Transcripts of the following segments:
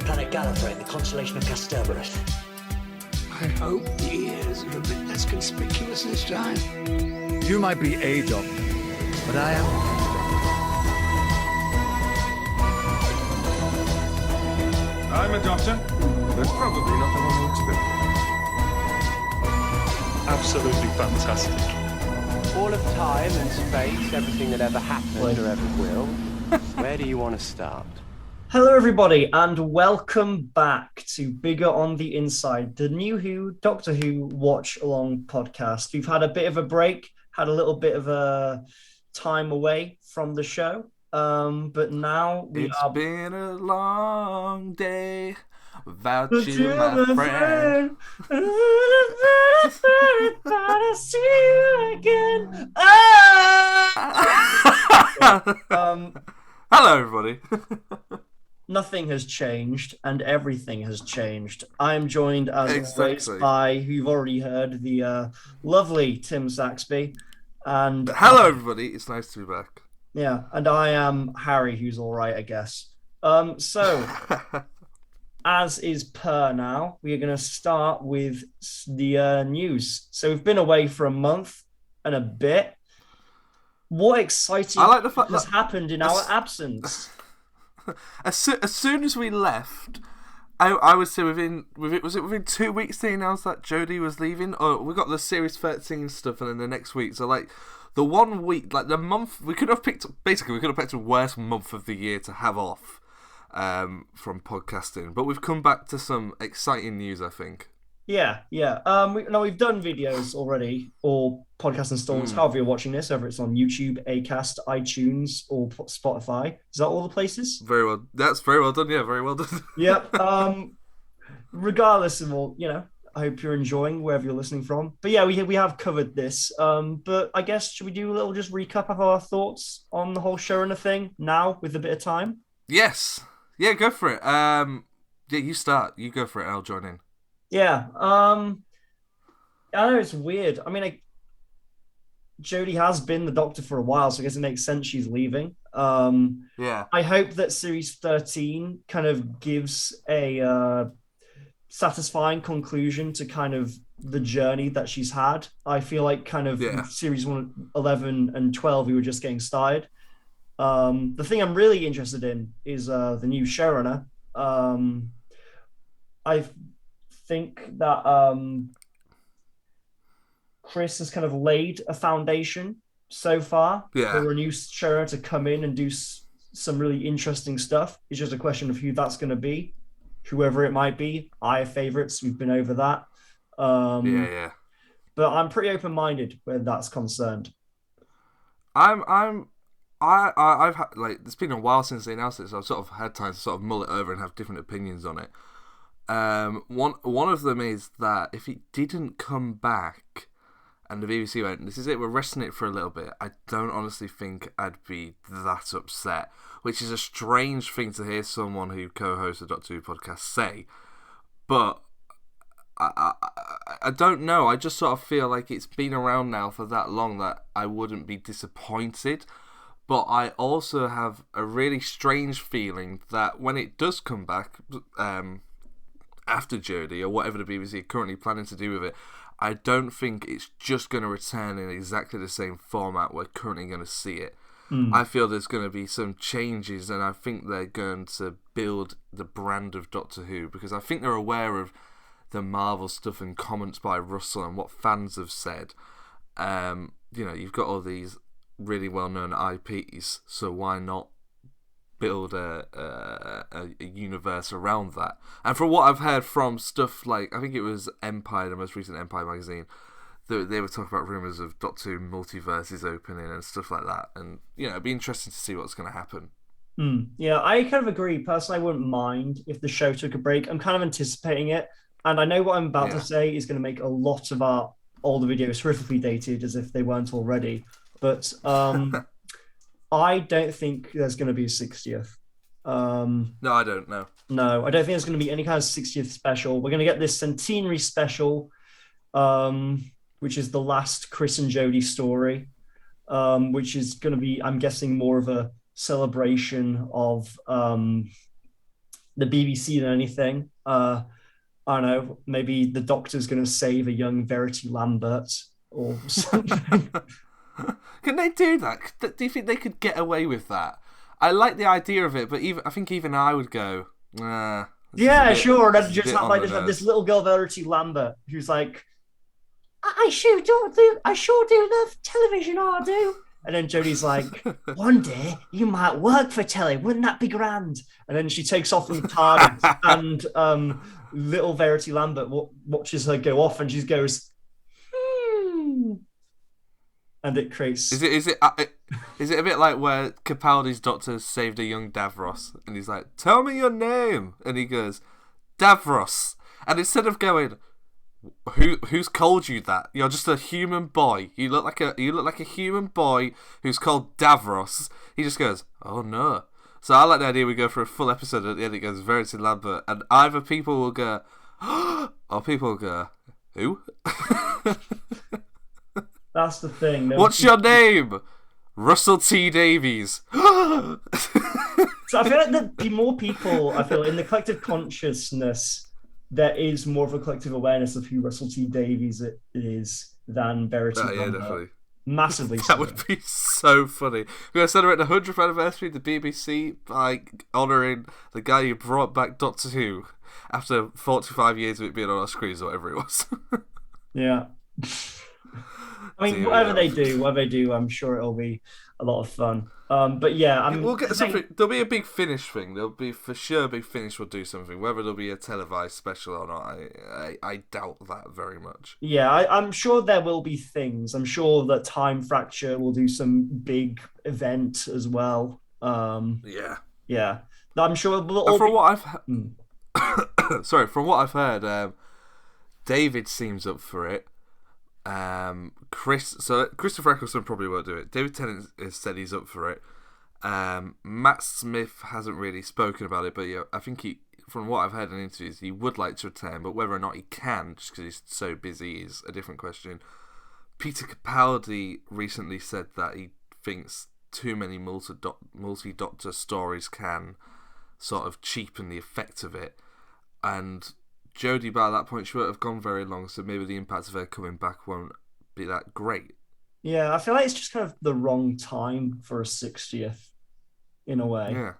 planet Gallifrey in the constellation of Cerberus. I hope the ears are a bit less conspicuous this time. You might be a doctor, but I am. I'm a doctor. That's probably not the one you expect. Absolutely fantastic. All of time and space, everything that ever happened or ever will. Where do you want to start? Hello, everybody, and welcome back to Bigger on the Inside, the new Doctor Who watch-along podcast. We've had a bit of a break, had a little bit of a time away from the show, but now It's been a long day without you, my friend. I see you again. Hello, everybody. Nothing has changed, and everything has changed. I am joined, as always, by, who you've already heard, the lovely Tim Saxby. And hello, everybody. It's nice to be back. Yeah, and I am Harry, who's all right, I guess. So, as is per now, we are going to start with the news. So we've been away for a month and a bit. What exciting has happened in our absence? As soon as we left, I would say within 2 weeks they announced that Jodie was leaving. Oh, we got the series 13 stuff, and then the next week. So like the 1 week, like the month, we could have picked the worst month of the year to have off from podcasting. But we've come back to some exciting news, I think. Yeah. We've done videos already, or podcast installs, however you're watching this, whether it's on YouTube, Acast, iTunes, or Spotify. Is that all the places? Very well. That's very well done. Yeah, very well done. Yep. Regardless of all, I hope you're enjoying wherever you're listening from. But yeah, we have covered this. But I guess, should we do a little just recap of our thoughts on the whole show and the thing now with a bit of time? Yes. Yeah, go for it. Yeah, you start. You go for it. I'll join in. Yeah, I know it's weird. I mean, Jodie has been the Doctor for a while, so I guess it makes sense she's leaving. Yeah. I hope that Series 13 kind of gives a satisfying conclusion to kind of the journey that she's had. I feel like kind of Series 11 and 12, we were just getting started. The thing I'm really interested in is the new showrunner. I think that Chris has kind of laid a foundation so far for a new showrunner to come in and do some really interesting stuff. It's just a question of who that's going to be, whoever it might be. I have favorites. We've been over that. But I'm pretty open-minded where that's concerned. I've had, like, it's been a while since they announced it, so I've sort of had time to sort of mull it over and have different opinions on it. One of them is that if he didn't come back and the BBC went, this is it, we're resting it for a little bit, I don't honestly think I'd be that upset, which is a strange thing to hear someone who co-hosts a Doctor Who podcast say, but I don't know, I just sort of feel like it's been around now for that long that I wouldn't be disappointed. But I also have a really strange feeling that when it does come back, after Jodie, or whatever the BBC are currently planning to do with it, I don't think it's just going to return in exactly the same format we're currently going to see it. I feel there's going to be some changes, and I think they're going to build the brand of Doctor Who, because I think they're aware of the Marvel stuff and comments by Russell and what fans have said. You've got all these really well-known IPs, so why not build a universe around that? And from what I've heard from stuff like, I think it was Empire, the most recent Empire magazine, they were talking about rumours of Doctor Who Multiverse is opening and stuff like that, and it'd be interesting to see what's going to happen. Yeah, I kind of agree. Personally, I wouldn't mind if the show took a break. I'm kind of anticipating it, and I know what I'm about to say is going to make a lot of our older videos horrifically dated, as if they weren't already. But I don't think there's going to be a 60th. No, I don't know. No, I don't think there's going to be any kind of 60th special. We're going to get this centenary special, which is the last Chris and Jodie story, which is going to be, I'm guessing, more of a celebration of the BBC than anything. I don't know, maybe the Doctor's going to save a young Verity Lambert or something. Can they do that? Do you think they could get away with that? I like the idea of it, but I think even I would go, nah. Yeah, sure. And just have like this little girl Verity Lambert who's like, I sure do love television, I do. And then Jodie's like, one day you might work for telly, wouldn't that be grand? And then she takes off in the TARDIS, and little Verity Lambert watches her go off, and she goes, and it creates. Is it a bit like where Capaldi's Doctor saved a young Davros, and he's like, "Tell me your name," and he goes, "Davros," and instead of going, Who's called you that? You're just a human boy. You look like a human boy who's called Davros. He just goes, "Oh no." So I like the idea we go for a full episode and at the end it goes Verity Lambert, and either people will go, or people will go, "Who?" That's the thing. What's your name? Russell T Davies. So I feel like there'd be more people. I feel in the collective consciousness. There is more of a collective awareness of who Russell T Davies is than Verity Lambert. Yeah, definitely. Massively. That would be so funny. We're going to celebrate the 100th anniversary of the BBC by honouring the guy who brought back Doctor Who after 45 years of it being on our screens or whatever it was. Yeah. I mean, whatever they do, I'm sure it'll be a lot of fun. But yeah, we'll get something. There'll be a big finish thing. There'll be for sure a big finish. Will do something. Whether there'll be a televised special or not, I doubt that very much. Yeah, I'm sure there will be things. I'm sure that Time Fracture will do some big event as well. Yeah. I'm sure. From what I've heard, David seems up for it. Christopher Eccleston probably won't do it. David Tennant has said he's up for it. Matt Smith hasn't really spoken about it, but yeah, I think from what I've heard in interviews, he would like to return, but whether or not he can, just because he's so busy, is a different question. Peter Capaldi recently said that he thinks too many multi-doctor stories can sort of cheapen the effect of it, and Jodie, by that point, she won't have gone very long, so maybe the impact of her coming back won't be that great. Yeah, I feel like it's just kind of the wrong time for a 60th, in a way.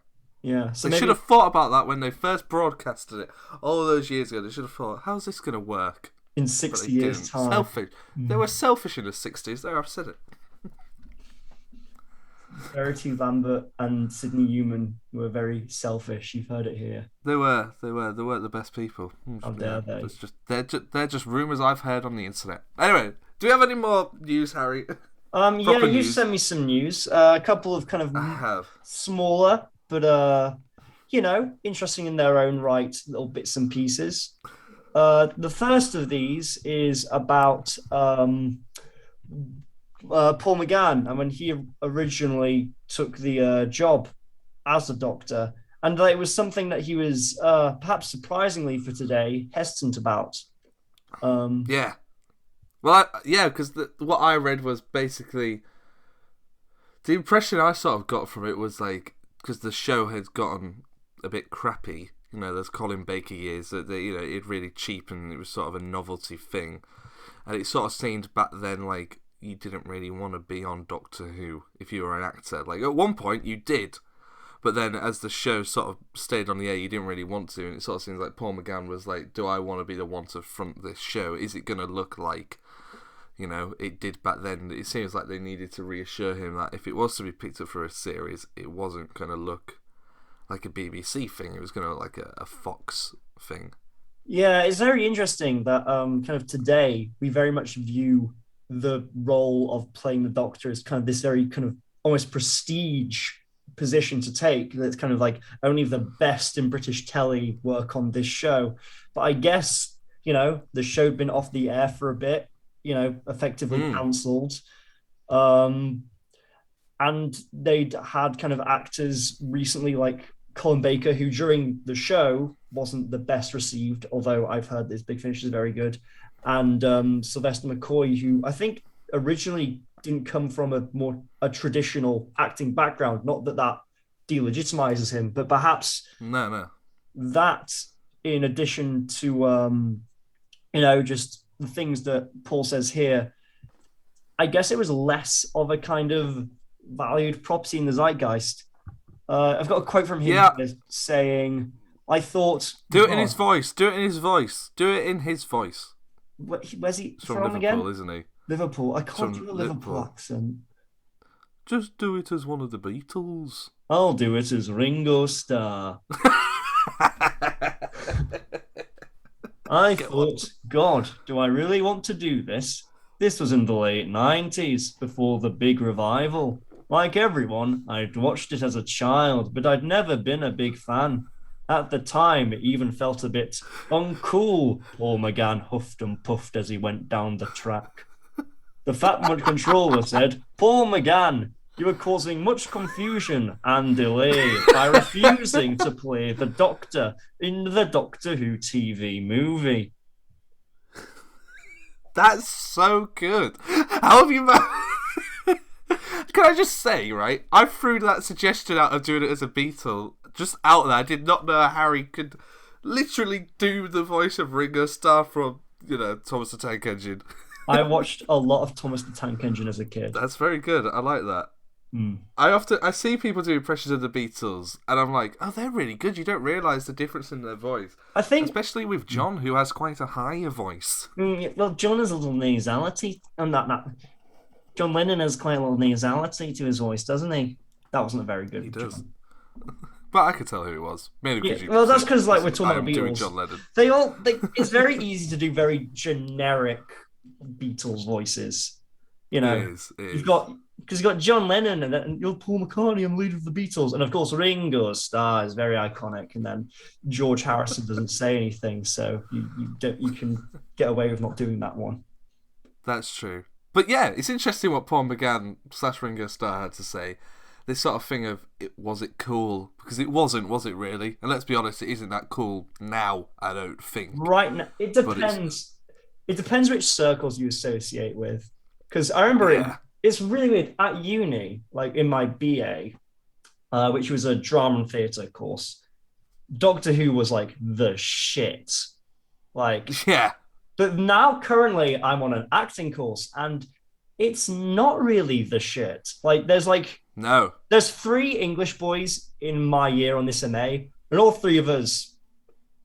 Yeah. So they should have thought about that when they first broadcasted it all those years ago. They should have thought, how's this going to work? In 60 years' time. Selfish. They were selfish in the 60s. There, I've said it. Verity Lambert and Sidney Newman were very selfish. You've heard it here. They weren't the best people. How dare they? They're just rumours I've heard on the internet. Anyway, do we have any more news, Harry? Yeah, you sent me some news. A couple of kind of smaller, but interesting in their own right, little bits and pieces. The first of these is about Paul McGann, and when he originally took the job as a Doctor, and it was something that he was perhaps surprisingly for today hesitant about. Yeah, well, because what I read was basically the impression I sort of got from it was like, because the show had gotten a bit crappy, those Colin Baker years, that it really cheapened. It was sort of a novelty thing, and it sort of seemed back then like you didn't really want to be on Doctor Who if you were an actor. Like, at one point you did, but then as the show sort of stayed on the air, you didn't really want to, and it sort of seems like Paul McGann was like, do I want to be the one to front this show? Is it going to look like, it did back then? It seems like they needed to reassure him that if it was to be picked up for a series, it wasn't going to look like a BBC thing. It was going to look like a Fox thing. Yeah, it's very interesting that kind of today we very much view the role of playing the Doctor as kind of this very kind of almost prestige position to take. That's kind of like only the best in British telly work on this show. But I guess, the show had been off the air for a bit, effectively cancelled. And they'd had kind of actors recently like Colin Baker, who during the show wasn't the best received, although I've heard this Big Finish is very good. And Sylvester McCoy, who I think originally didn't come from a traditional acting background. Not that delegitimizes him, but perhaps no. that, in addition to just the things that Paul says here, I guess it was less of a kind of valued property in the zeitgeist. I've got a quote from him saying, "I thought." Do it in his voice. Do it in his voice. Do it in his voice. Where's he from Liverpool, again? Isn't he? Liverpool. I can't do a Liverpool accent. Just do it as one of the Beatles. I'll do it as Ringo Starr. I thought, God, do I really want to do this? This was in the late 90s, before the big revival. Like everyone, I'd watched it as a child, but I'd never been a big fan. At the time, it even felt a bit uncool, Paul McGann huffed and puffed as he went down the track. The Fat Mud controller said, Paul McGann, you are causing much confusion and delay by refusing to play the Doctor in the Doctor Who TV movie. That's so good. How have you... Can I just say, right? I threw that suggestion out of doing it as a Beatle just out there. I did not know Harry could literally do the voice of Ringo Starr from, Thomas the Tank Engine. I watched a lot of Thomas the Tank Engine as a kid. That's very good. I like that. Mm. I see people do impressions of the Beatles, and I'm like, oh, they're really good. You don't realise the difference in their voice. I think, especially with John, who has quite a higher voice. Well, John has a little nasality, and that John Lennon has quite a little nasality to his voice, doesn't he? That wasn't a very good. He does. John. But I could tell who it was. Maybe because well, that's because we're talking about doing Beatles. John Lennon. It's very easy to do very generic Beatles voices. It is. You've got John Lennon and then you're Paul McCartney, I'm leader of the Beatles, and of course Ringo Starr is very iconic, and then George Harrison doesn't say anything, so you can get away with not doing that one. That's true. But yeah, it's interesting what Paul McGann / Ringo Starr had to say. This sort of thing of, was it cool? Because it wasn't, was it really? And let's be honest, it isn't that cool now, I don't think. Right now, it depends. It depends which circles you associate with. Because I remember it's really weird. At uni, like in my BA, which was a drama and theatre course, Doctor Who was like the shit. Yeah. But now, currently, I'm on an acting course, and it's not really the shit. There's 3 English boys in my year on this MA, and all 3 of us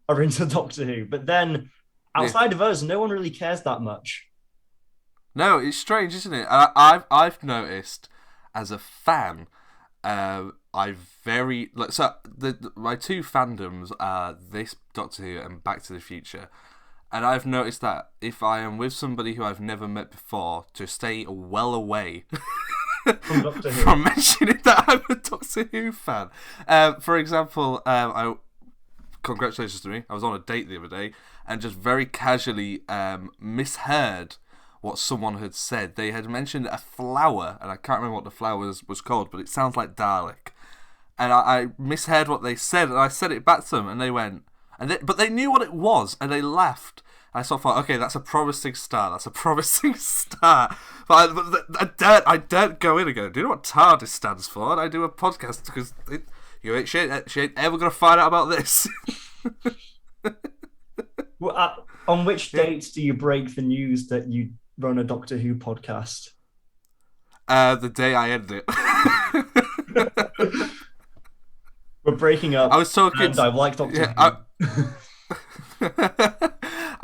are into Doctor Who. But then, outside of us, no one really cares that much. No, it's strange, isn't it? I've noticed as a fan, my 2 fandoms are this Doctor Who and Back to the Future. And I've noticed that if I am with somebody who I've never met before, to stay well away from mentioning that I'm a Doctor Who fan. For example, congratulations to me. I was on a date the other day and just very casually misheard what someone had said. They had mentioned a flower, and I can't remember what the flower was called, but it sounds like Dalek. And I misheard what they said, and I said it back to them, and they went... But they knew what it was, and they laughed. I sort of thought, okay, that's a promising start. But I daren't go in and go, do you know what TARDIS stands for? And I do a podcast because she ain't ever going to find out about this. Well, on which dates do you break the news that you run a Doctor Who podcast? The day I end it. We're breaking up. I was talking. And I like Doctor Who.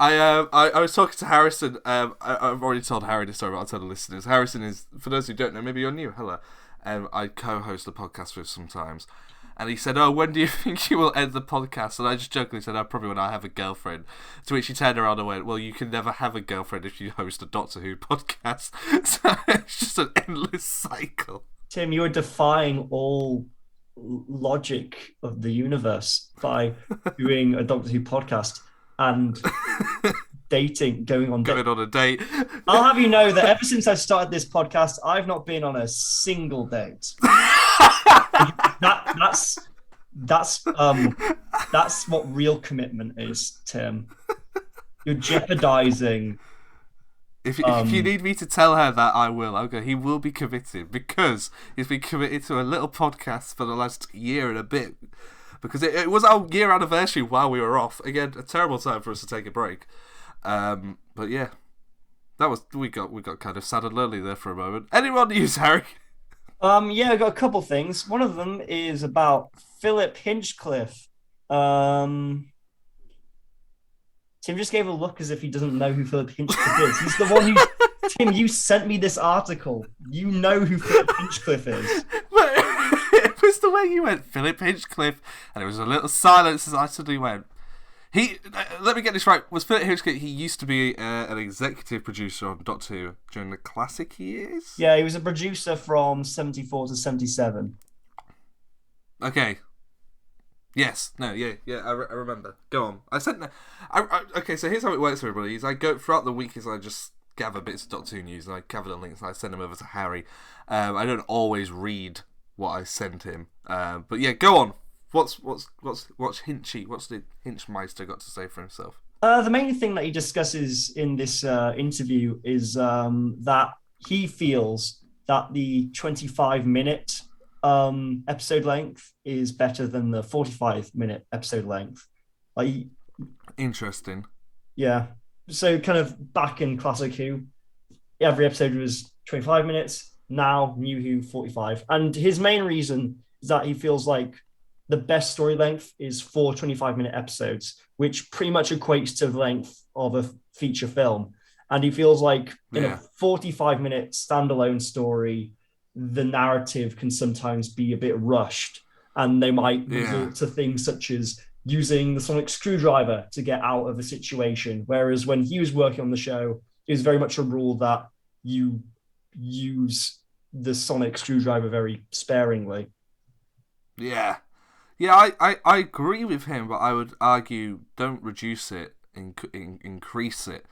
I was talking to Harrison. I've already told Harry this story, but I'll tell the listeners. Harrison is, for those who don't know, maybe you're new. Hello. I co-host the podcast with sometimes, and he said, "Oh, when do you think you will end the podcast?" And I just jokingly said, "Oh, probably when I have a girlfriend." To which he turned around and went, "Well, you can never have a girlfriend if you host a Doctor Who podcast." So it's just an endless cycle. Tim, you are defying all logic of the universe by doing a Doctor Who podcast and going on a date. I'll have you know that ever since I started this podcast, I've not been on a single date. That's what real commitment is, Tim. You're jeopardizing. If you need me to tell her that, I will. Okay, he will be committed because he's been committed to a little podcast for the last year and a bit. because it was our year anniversary while we were off. Again, a terrible time for us to take a break. But yeah, we got kind of sad and lonely there for a moment. Any more news, Harry? Yeah, I got a couple things. One of them is about Philip Hinchcliffe. Tim just gave a look as if he doesn't know who Philip Hinchcliffe is. He's the one who... Tim, you sent me this article. You know who Philip Hinchcliffe is. But it was the way you went, Philip Hinchcliffe, and it was a little silence as I suddenly went. Let me get this right. Was Philip Hinchcliffe? He used to be an executive producer on Doctor Who during the classic years. Yeah, he was a producer from 74 to 77. Okay. Yes. No. Yeah. I remember. Go on. Okay. So here's how it works for everybody. Is I go throughout the week. I just gather bits of Doctor Who news and I gather the links and I send them over to Harry. I don't always read what I send him. But yeah, go on. What's Hinchy? What's the Hinchmeister got to say for himself? The main thing that he discusses in this interview is that he feels that the 25-minute episode length is better than the 45-minute episode length. Interesting. Yeah. So kind of back in Classic Who, every episode was 25 minutes. Now, New Who, 45. And his main reason is that he feels like the best story length is 4 25-minute episodes, which pretty much equates to the length of a feature film. And he feels like in a 45-minute standalone story, the narrative can sometimes be a bit rushed, and they might resort to things such as using the sonic screwdriver to get out of a situation. Whereas when he was working on the show, it was very much a rule that you use the sonic screwdriver very sparingly. Yeah. Yeah, I agree with him, but I would argue don't reduce it, increase it.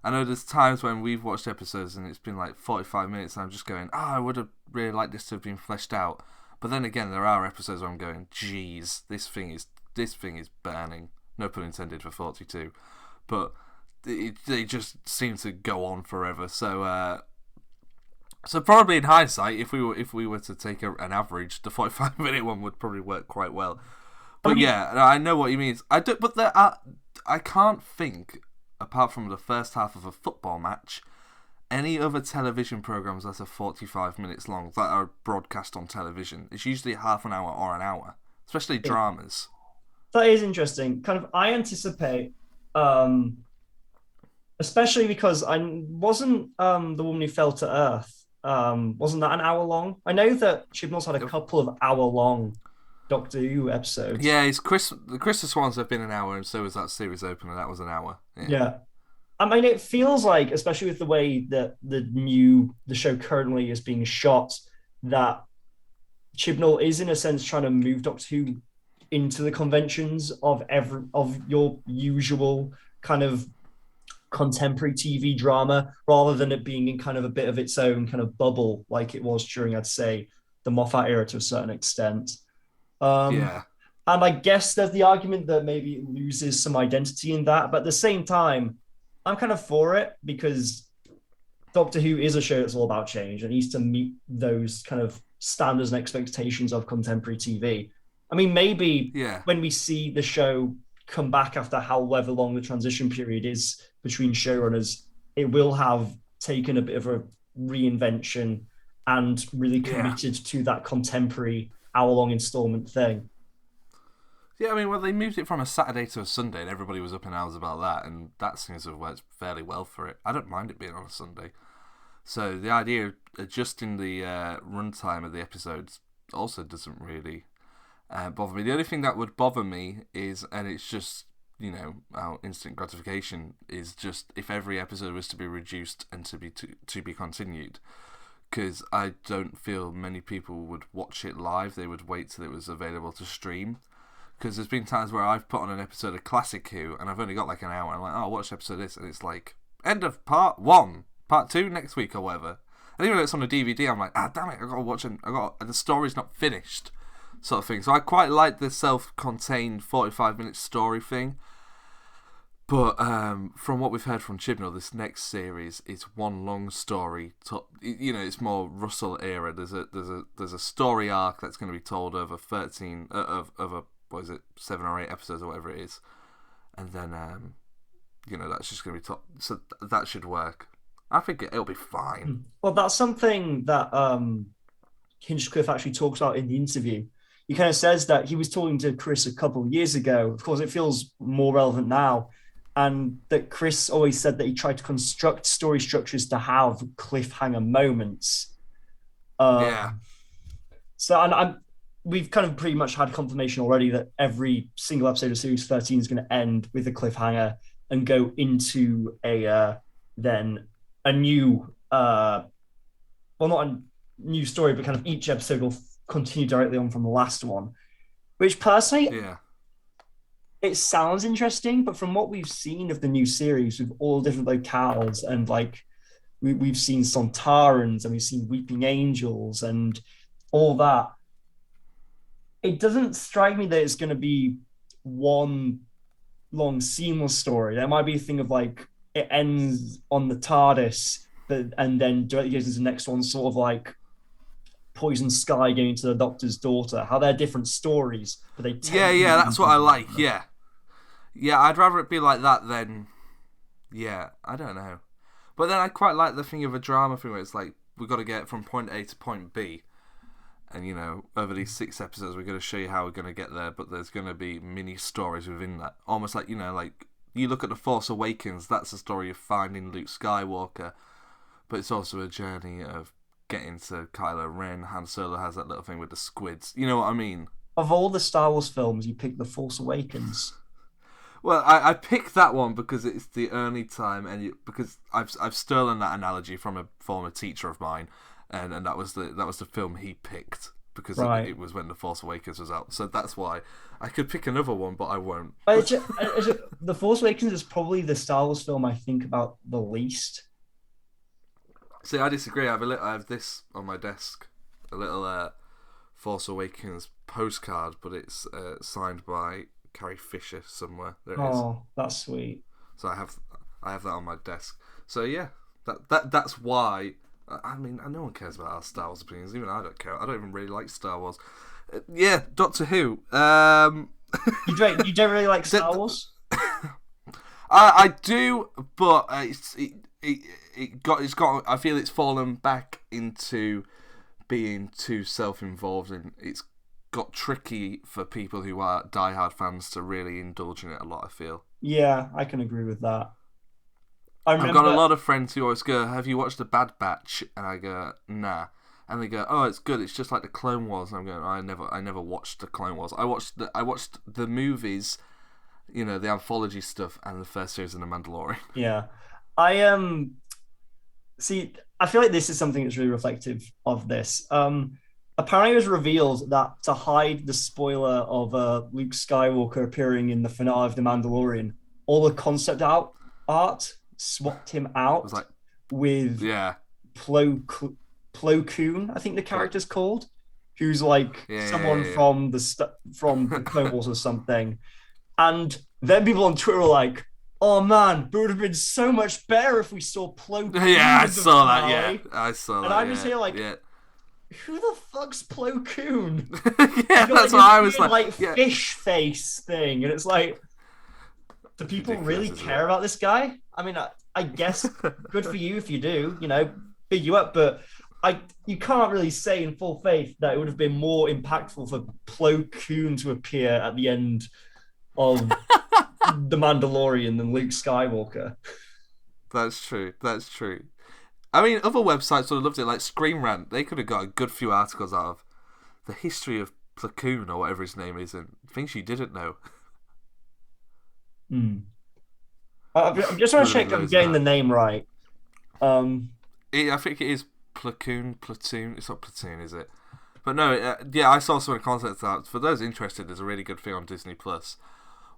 I know there's times when we've watched episodes and it's been like 45 minutes and I'm just going, I would have really liked this to have been fleshed out. But then again, there are episodes where I'm going, geez, this thing is burning. No pun intended for 42. But they just seem to go on forever. So probably in hindsight, if we were to take an average, the 45-minute one would probably work quite well. But yeah, I know what you mean. I can't think, apart from the first half of a football match, any other television programs that are 45 minutes long that are broadcast on television. It's usually half an hour or an hour, especially dramas. That is interesting. Kind of, I anticipate, especially because I wasn't The Woman Who Fell to Earth. Wasn't that an hour long? I know that Chibnall's had a couple of hour-long Doctor Who episodes. Yeah, the Christmas ones have been an hour, and so was that series opener. That was an hour. Yeah. I mean, it feels like, especially with the way that the show currently is being shot, that Chibnall is in a sense trying to move Doctor Who into the conventions of your usual kind of contemporary TV drama, rather than it being in kind of a bit of its own kind of bubble like it was during, I'd say, the Moffat era to a certain extent. And I guess there's the argument that maybe it loses some identity in that, but at the same time, I'm kind of for it, because Doctor Who is a show that's all about change and needs to meet those kind of standards and expectations of contemporary TV. I mean, maybe when we see the show come back after however long the transition period is between showrunners, it will have taken a bit of a reinvention and really committed to that contemporary hour-long installment thing. Yeah, I mean, well, they moved it from a Saturday to a Sunday, and everybody was up in arms about that, and that seems to have worked fairly well for it. I don't mind it being on a Sunday. So the idea of adjusting the runtime of the episodes also doesn't really bother me. The only thing that would bother me is, and it's just, our instant gratification, is just if every episode was to be reduced and to be continued. Because I don't feel many people would watch it live. They would wait till it was available to stream. Because there's been times where I've put on an episode of Classic Who and I've only got like an hour. I'm like, I'll watch episode of this, and it's like, end of part 1, part 2 next week or whatever. And even though it's on a DVD, I'm like, damn it, I've got to watch it. The story's not finished, sort of thing. So I quite like the self-contained 45-minute story thing. But from what we've heard from Chibnall, this next series is one long story. It's more Russell era. There's a story arc that's going to be told over 13 of a what is it, 7 or 8 episodes or whatever it is, and then that's just going to be top. So that should work. I think it'll be fine. Well, that's something that Hinchcliffe actually talks about in the interview. He kind of says that he was talking to Chris a couple of years ago. Of course, it feels more relevant now. And that Chris always said that he tried to construct story structures to have cliffhanger moments. Yeah. So, we've kind of pretty much had confirmation already that every single episode of Series 13 is going to end with a cliffhanger and go into a new, not a new story, but kind of each episode will continue directly on from the last one, which personally, it sounds interesting, but from what we've seen of the new series with all different locales and like we've seen Sontarans and we've seen Weeping Angels and all that, it doesn't strike me that it's going to be one long seamless story. There might be a thing of like it ends on the TARDIS, and then directly goes into the next one, sort of like Poison Sky going to the Doctor's daughter. How they're different stories, but they that's what I like. Yeah, I'd rather it be like that than I don't know. But then I quite like the thing of a drama thing where it's like we've got to get from point A to point B. And, over these 6 episodes, we're going to show you how we're going to get there, but there's going to be mini stories within that. Almost like, like you look at The Force Awakens, that's a story of finding Luke Skywalker, but it's also a journey of getting to Kylo Ren. Han Solo has that little thing with the squids. You know what I mean? Of all the Star Wars films, you picked The Force Awakens. Well, I picked that one because it's the only time, and because I've stolen that analogy from a former teacher of mine. And that was the film he picked because it was when The Force Awakens was out. So that's why I could pick another one, but I won't. The Force Awakens is probably the Star Wars film I think about the least. See, I disagree. I have this on my desk, a little Force Awakens postcard, but it's signed by Carrie Fisher somewhere. There it is. Oh, that's sweet. So I have that on my desk. So yeah, that's why. I mean, no one cares about our Star Wars opinions. Even I don't care. I don't even really like Star Wars. Doctor Who. You don't really like Star Wars? I do, but it's got. I feel it's fallen back into being too self-involved, and it's got tricky for people who are diehard fans to really indulge in it a lot. I feel. Yeah, I can agree with that. I've got a lot of friends who always go, "Have you watched The Bad Batch?" And I go, "Nah." And they go, "Oh, it's good. It's just like the Clone Wars." And I'm going, I never watched the Clone Wars. I watched the movies, the anthology stuff, and the first series of The Mandalorian. Yeah, I see. I feel like this is something that's really reflective of this. Apparently, it was revealed that to hide the spoiler of Luke Skywalker appearing in the finale of The Mandalorian, all the concept art swapped him out with Plo Koon, I think the character's called, who's like someone from the Clone Wars or something. And then people on Twitter were like, "Oh man, it would have been so much better if we saw Plo Koon." Yeah, I saw that. Yeah, I saw that. And I'm just here like, who the fuck's Plo Koon? That's what I was like. Fish face thing, and it's like, do people really care about this guy? I mean, I guess good for you if you do, big you up, but you can't really say in full faith that it would have been more impactful for Plo Koon to appear at the end of The Mandalorian than Luke Skywalker. That's true. I mean, other websites would have loved it, like Screen Rant. They could have got a good few articles out of the history of Plo Koon or whatever his name is, and things you didn't know. I'm just want to check I'm getting the name right. I think it is Platoon. It's not Platoon, is it? But no, I saw some of the concepts out. For those interested, there's a really good thing on Disney Plus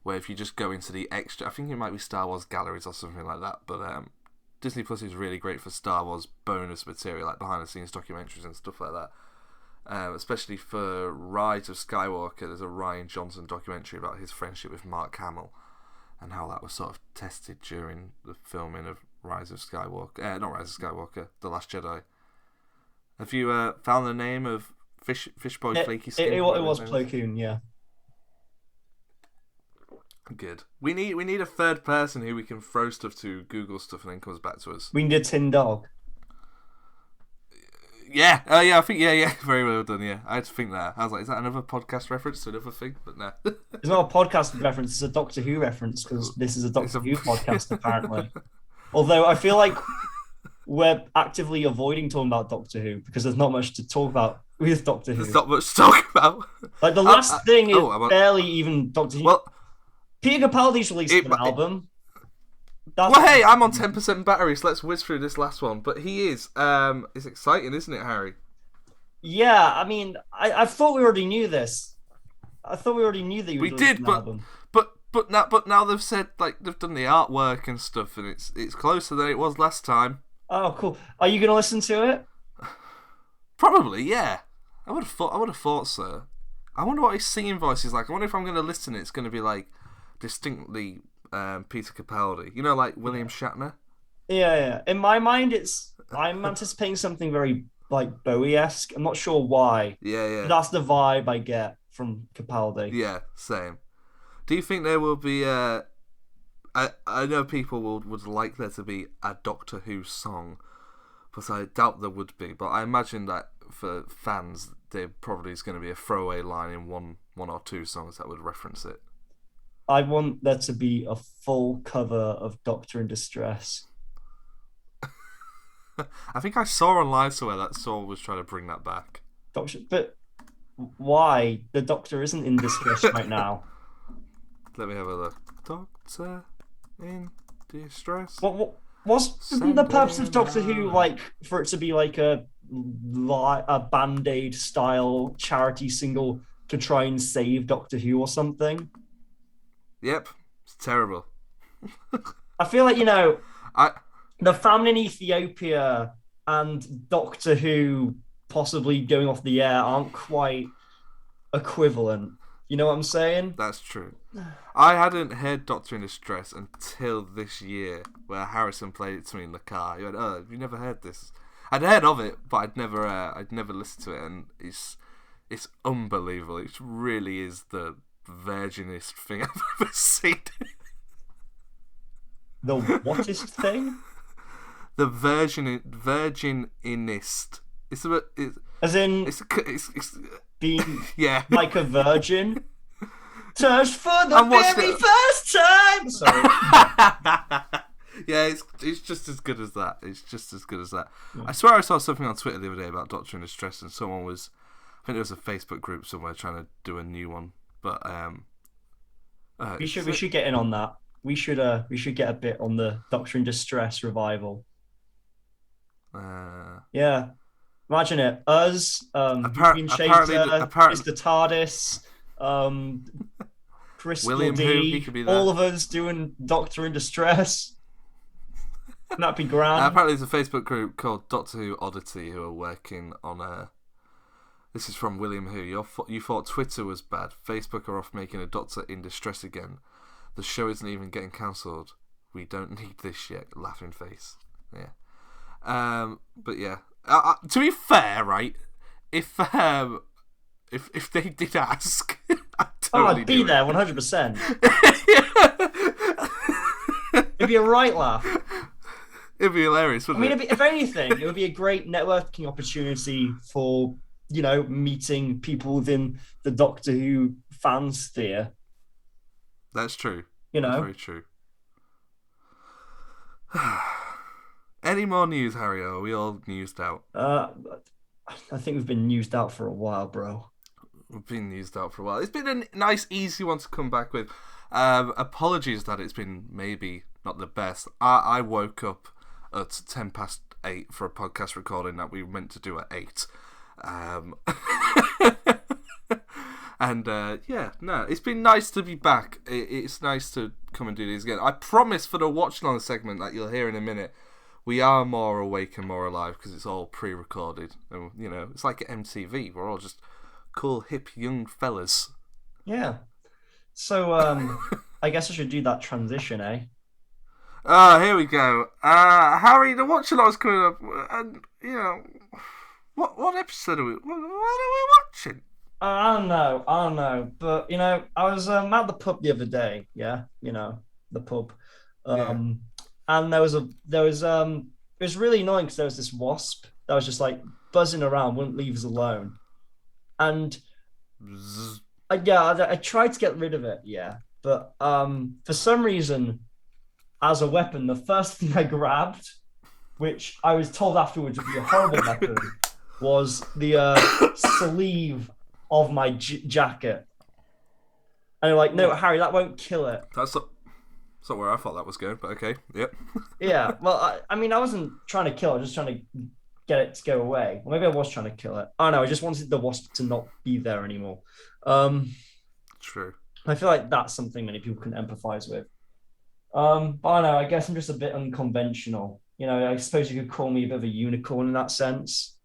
where if you just go into the extra, I think it might be Star Wars galleries or something like that. But Disney Plus is really great for Star Wars bonus material, like behind the scenes documentaries and stuff like that. Especially for Rise of Skywalker, there's a Ryan Johnson documentary about his friendship with Mark Hamill and how that was sort of tested during the filming of Rise of Skywalker. Not Rise of Skywalker, The Last Jedi. Have you found the name of Fishboy Flaky Skin? It was Plo Koon, yeah. Good. We need a third person who we can throw stuff to, Google stuff, and then comes back to us. We need a tin dog. Yeah. Oh, yeah. I think yeah. Very well done. Yeah, I had to think that. I was like, is that another podcast reference to another thing? But no. It's not a podcast reference. It's a Doctor Who reference because this is a Doctor Who podcast, apparently. Although I feel like we're actively avoiding talking about Doctor Who because there's not much to talk about with Doctor Who. There's not much to talk about. Like the last thing is barely even Doctor Who. Well, Peter Capaldi's released an album. Well, hey, I'm on 10% battery, so let's whiz through this last one. But he is. It's exciting, isn't it, Harry? Yeah, I mean, I thought we already knew this. I thought we already knew that you would release an album. But now they've said, like, they've done the artwork and stuff, and it's closer than it was last time. Oh, cool. Are you going to listen to it? Probably, yeah. I would have thought so. I wonder what his singing voice is like. I wonder if I'm going to listen, it's going to be like distinctly Peter Capaldi. You know, like William Shatner. Yeah. In my mind, I'm anticipating something very like Bowie-esque. I'm not sure why. Yeah. But that's the vibe I get from Capaldi. Yeah, same. Do you think there will be I know people would like there to be a Doctor Who song, but I doubt there would be. But I imagine that for fans, there probably is going to be a throwaway line in one or two songs that would reference it. I want there to be a full cover of Doctor in Distress. I think I saw online somewhere that Saul was trying to bring that back. But why? The Doctor isn't in distress right now. Let me have a look. Doctor in Distress. What's the purpose of Doctor Who, like, for it to be like a Band-Aid style charity single to try and save Doctor Who or something? Yep, it's terrible. I feel like, the famine in Ethiopia and Doctor Who possibly going off the air aren't quite equivalent. You know what I'm saying? That's true. I hadn't heard Doctor in Distress until this year, where Harrison played it to me in the car. He went, "Oh, have you never heard this?" I'd heard of it, but I'd never listened to it, and it's unbelievable. It really is the virginest thing I've ever seen. The whatest thing? The virginist. As in it's being yeah, like a virgin. Touched for the very first time. Sorry. Yeah, it's just as good as that. It's just as good as that. Yeah. I swear I saw something on Twitter the other day about Doctor in Distress, and someone was, I think there was a Facebook group somewhere trying to do a new one. But we should get in on that. We should get a bit on the Doctor in Distress revival. Yeah, imagine it. Us, Eugene Chater, Mr. TARDIS, Crystal William D, Who, he could be there. all of us doing Doctor in Distress. That'd be grand. Apparently, there's a Facebook group called Doctor Who Oddity who are working on a. This is from William Who. You thought Twitter was bad. Facebook are off making a Doctor in Distress again. The show isn't even getting cancelled. We don't need this yet. Laughing face. Yeah. But yeah. To be fair, right? If they did ask, I'd be there 100%. It'd be a right laugh. It'd be hilarious, wouldn't it? If anything, it would be a great networking opportunity for, meeting people within the Doctor Who fan sphere. That's true. That's very true. Any more news, Harry? Or are we all newsed out? I think we've been newsed out for a while, bro. We've been newsed out for a while. It's been a nice, easy one to come back with. Apologies that it's been maybe not the best. I woke up at 8:10 for a podcast recording that we were meant to do at 8. It's been nice to be back. It's nice to come and do these again. I promise for the watch along segment that you'll hear in a minute, we are more awake and more alive because it's all pre-recorded. And, it's like at MTV. We're all just cool, hip, young fellas. Yeah. So, I guess I should do that transition, eh? Here we go. Harry, the watch along's coming up, and what episode are we? What are we watching? I don't know, but I was at the pub the other day. Yeah, the pub, Yeah. and it was really annoying because there was this wasp that was just like buzzing around, wouldn't leave us alone, and I tried to get rid of it, yeah, but for some reason, as a weapon, the first thing I grabbed, which I was told afterwards would be a horrible weapon, was the sleeve of my jacket. And they're like, no, Harry, that won't kill it. That's not where I thought that was going, but okay, yep. Yeah, well, I mean, I wasn't trying to kill it, I was just trying to get it to go away. Or maybe I was trying to kill it. I don't know, I just wanted the wasp to not be there anymore. True. I feel like that's something many people can empathize with. But I don't know, I guess I'm just a bit unconventional. I suppose you could call me a bit of a unicorn in that sense.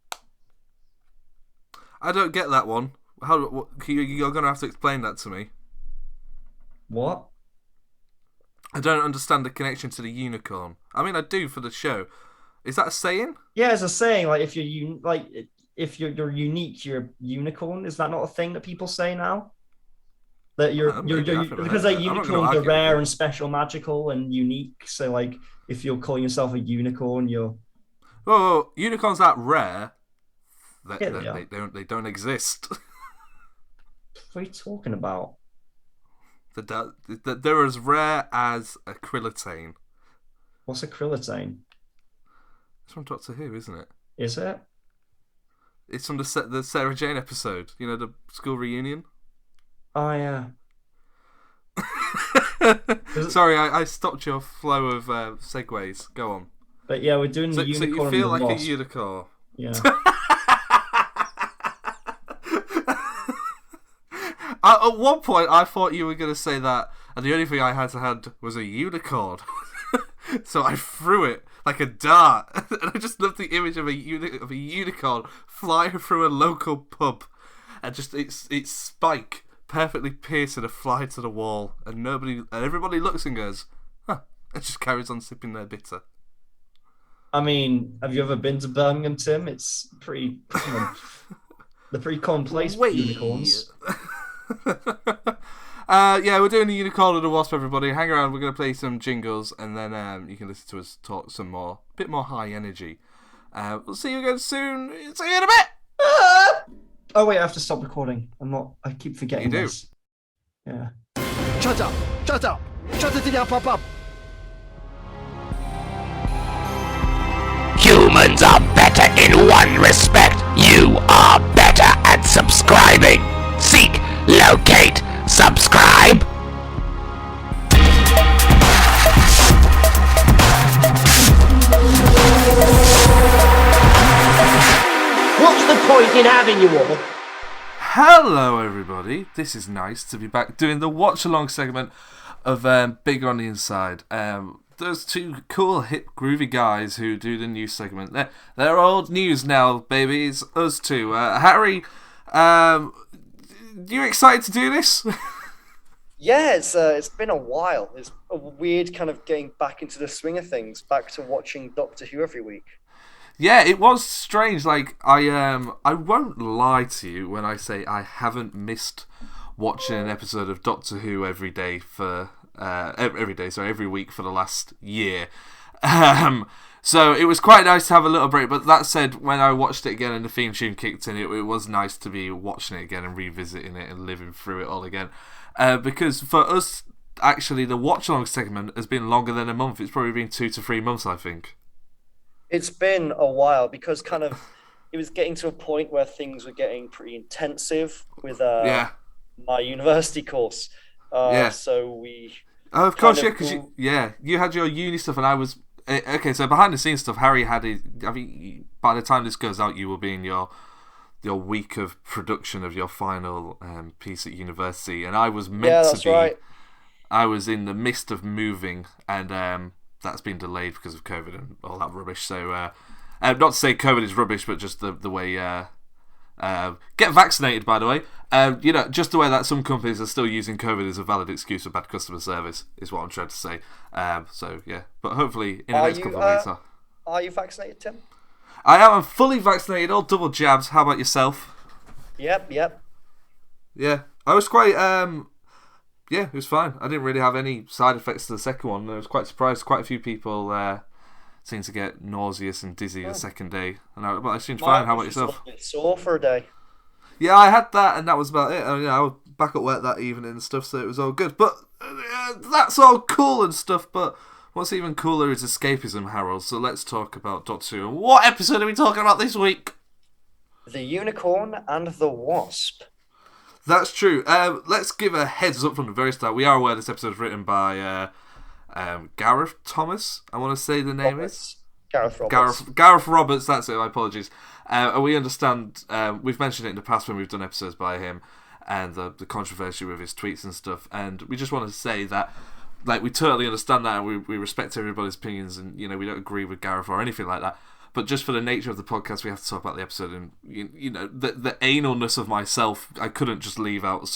I don't get that one. You're going to have to explain that to me. What? I don't understand the connection to the unicorn. I mean, I do for the show. Is that a saying? Yeah, it's a saying. Like if you're unique, you're a unicorn. Is that not a thing that people say now? That you're because like unicorns are rare and special, magical and unique. So like if you're calling yourself a unicorn, you're. Oh, unicorns aren't rare. They don't exist. What are you talking about? They're as rare as acrylotane. What's acrylotane? It's from Doctor Who, isn't it? Is it? It's from the Sarah Jane episode. The school reunion. Oh yeah. Sorry, I stopped your flow of segues. Go on. But yeah, we're doing the unicorn. So you feel like Wasp. a unicorn. Yeah. At one point, I thought you were going to say that, and the only thing I had to hand was a unicorn. So I threw it like a dart, and I just love the image of a unicorn flying through a local pub, and just its spike perfectly piercing a fly to the wall, and everybody looks and goes, "Huh," and just carries on sipping their bitter. I mean, have you ever been to Birmingham, Tim? It's pretty common. They're pretty commonplace for unicorns. Yeah, we're doing the Unicorn and the Wasp, everybody. Hang around, we're going to play some jingles, and then you can listen to us talk some more, a bit more high energy. We'll see you again soon. See you in a bit! Oh, wait, I have to stop recording. I keep forgetting this. Yeah. Shut up! Shut up! Shut it down, pop up! Humans are better in one respect. You are better at subscribing. Seek, locate, subscribe. What's the point in having you all? Hello, everybody. This is nice to be back doing the watch-along segment of Big on the Inside. Those two cool, hip, groovy guys who do the news segment. They're old news now, baby. It's us two. Harry, you excited to do this? Yeah, it's been a while. It's a weird kind of getting back into the swing of things, back to watching Doctor Who every week. Yeah, it was strange. Like, I won't lie to you when I say I haven't missed watching an episode of Doctor Who every week for the last year. So it was quite nice to have a little break. But that said, when I watched it again and the theme tune kicked in, it was nice to be watching it again and revisiting it and living through it all again. Because for us, actually, the watch-along segment has been longer than a month. It's probably been 2 to 3 months, I think. It's been a while because kind of it was getting to a point where things were getting pretty intensive with my university course. So we. Oh, of course, yeah, because you had your uni stuff, and I was okay. So behind the scenes stuff, Harry had I mean, by the time this goes out, you will be in your week of production of your final piece at university, and I was meant to be. Right. I was in the midst of moving, and that's been delayed because of COVID and all that rubbish. So, not to say COVID is rubbish, but just the way. Get vaccinated, by the way. Just the way that some companies are still using COVID as a valid excuse for bad customer service is what I'm trying to say. But hopefully in the next couple of weeks. Are you vaccinated, Tim? I am fully vaccinated, all double jabs. How about yourself? Yep. Yeah, I was quite yeah, it was fine. I didn't really have any side effects to the second one. I was quite surprised. Quite a few people seemed to get nauseous and dizzy the second day, but I seemed fine. How about yourself? Sore for a day. Yeah, I had that, and that was about it. I was back at work that evening and stuff, so it was all good. But that's all cool and stuff. But what's even cooler is escapism, Harold. So let's talk about Doctor Who. What episode are we talking about this week? The Unicorn and the Wasp. That's true. Let's give a heads up from the very start. We are aware this episode is written by Gareth Thomas, I want to say the name is. Gareth Roberts. Gareth Roberts, that's it, my apologies. And we understand, we've mentioned it in the past when we've done episodes by him, and the controversy with his tweets and stuff, and we just want to say that, like, we totally understand that, and we respect everybody's opinions, and, you know, we don't agree with Gareth or anything like that. But just for the nature of the podcast, we have to talk about the episode, and you know the analness of myself. I couldn't just leave out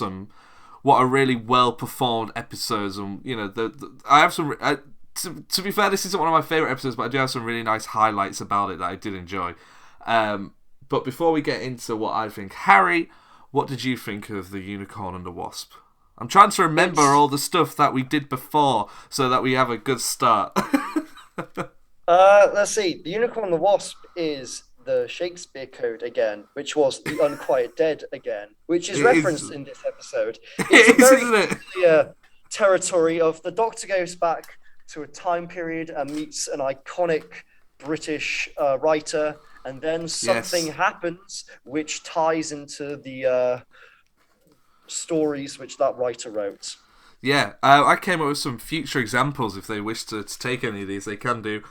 what are really well performed episodes, and you know I have some. To be fair, this isn't one of my favorite episodes, but I do have some really nice highlights about it that I did enjoy. But before we get into what I think, Harry, what did you think of the Unicorn and the Wasp? I'm trying to remember all the stuff that we did before, so that we have a good start. Let's see. The Unicorn and the Wasp is the Shakespeare Code again, which was the Unquiet Dead again, which is referenced in this episode. It's isn't it? Clear territory of the Doctor goes back to a time period and meets an iconic British writer, and then something happens which ties into the stories which that writer wrote. Yeah, I came up with some future examples. If they wish to take any of these, they can do.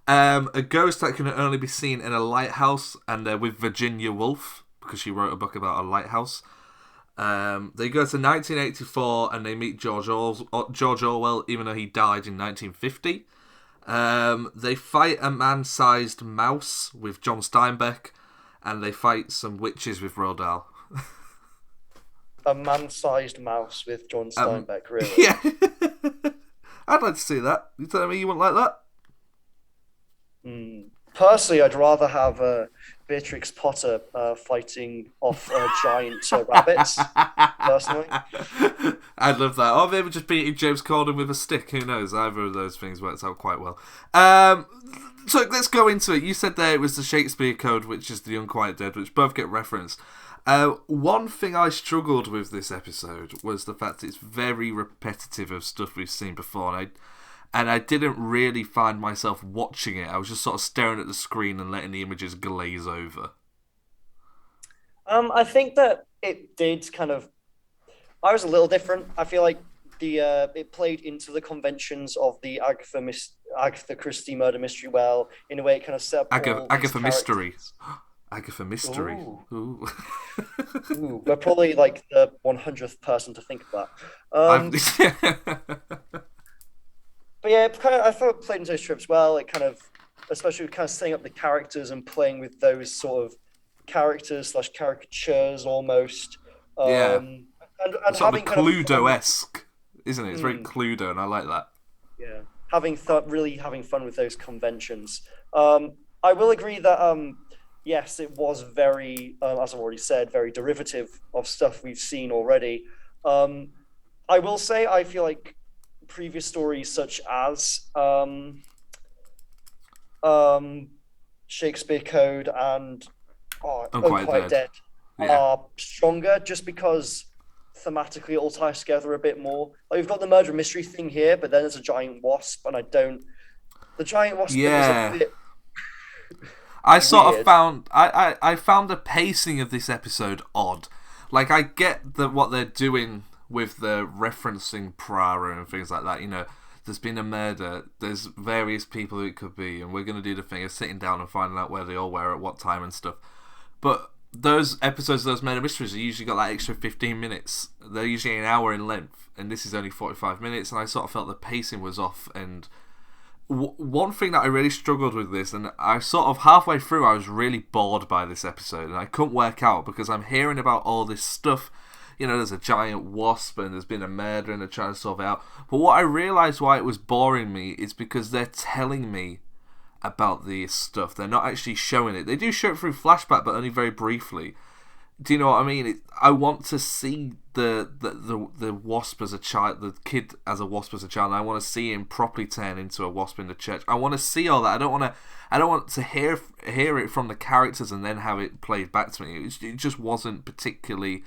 A ghost that can only be seen in a lighthouse, and with Virginia Woolf, because she wrote a book about a lighthouse. They go to 1984 and they meet George Orwell, even though he died in 1950. They fight a man-sized mouse with John Steinbeck, and they fight some witches with Roald Dahl. A man-sized mouse with John Steinbeck, really? Yeah. I'd like to see that. You telling me you wouldn't like that? Personally, I'd rather have Beatrix Potter fighting off giant rabbits, personally. I'd love that. Or maybe just beating James Corden with a stick. Who knows? Either of those things works out quite well. So let's go into it. You said there it was the Shakespeare Code, which is the Unquiet Dead, which both get referenced. One thing I struggled with this episode was the fact it's very repetitive of stuff we've seen before, and I didn't really find myself watching it. I was just sort of staring at the screen and letting the images glaze over. I think that it did kind of... I was a little different. I feel like it played into the conventions of the Agatha Christie murder mystery well. In a way, it kind of set up Agatha Mystery. Agatha Mystery. Ooh. Ooh, we're probably like the 100th person to think of that. But yeah, I thought it played into those trips well. It kind of, especially kind of setting up the characters and playing with those sort of characters / caricatures almost. And sort of Cluedo-esque, isn't it? It's very Cluedo, and I like that. Yeah, really having fun with those conventions. I will agree that yes, it was very, as I've already said, very derivative of stuff we've seen already. I will say I feel like previous stories such as Shakespeare Code and Unquiet Dead are stronger just because thematically it all ties together a bit more. Like, we've got the murder mystery thing here, but then there's a giant wasp, and the giant wasp thing is a bit I sort of found I found the pacing of this episode odd. Like, I get what they're doing with the referencing Prara and things like that. You know, there's been a murder, there's various people who it could be, and we're going to do the thing of sitting down and finding out where they all were at what time and stuff. But those episodes, those murder mysteries, are usually got that extra 15 minutes. They're usually an hour in length, and this is only 45 minutes, and I sort of felt the pacing was off. And one thing that I really struggled with this, and I sort of halfway through I was really bored by this episode, and I couldn't work out because I'm hearing about all this stuff. You know, there's a giant wasp and there's been a murder and they're trying to solve it out. But what I realised why it was boring me is because they're telling me about this stuff. They're not actually showing it. They do show it through flashback, but only very briefly. Do you know what I mean? I want to see the Wasp as a child, the kid as a Wasp as a child. And I want to see him properly turn into a Wasp in the church. I want to see all that. I don't want to hear it from the characters and then have it played back to me. It just wasn't particularly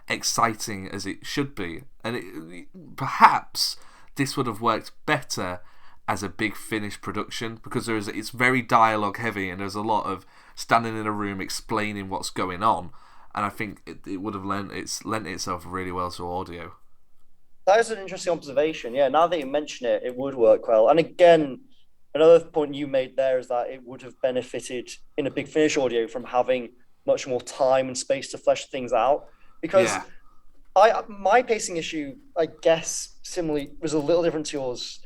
exciting as it should be, and perhaps this would have worked better as a big Finnish production, because it's very dialogue heavy and there's a lot of standing in a room explaining what's going on, and I think it would have lent itself really well to audio. That is an interesting observation. Yeah, now that you mention it, it would work well. And again, another point you made there is that it would have benefited in a big Finnish audio from having much more time and space to flesh things out. Because my pacing issue, I guess, similarly was a little different to yours.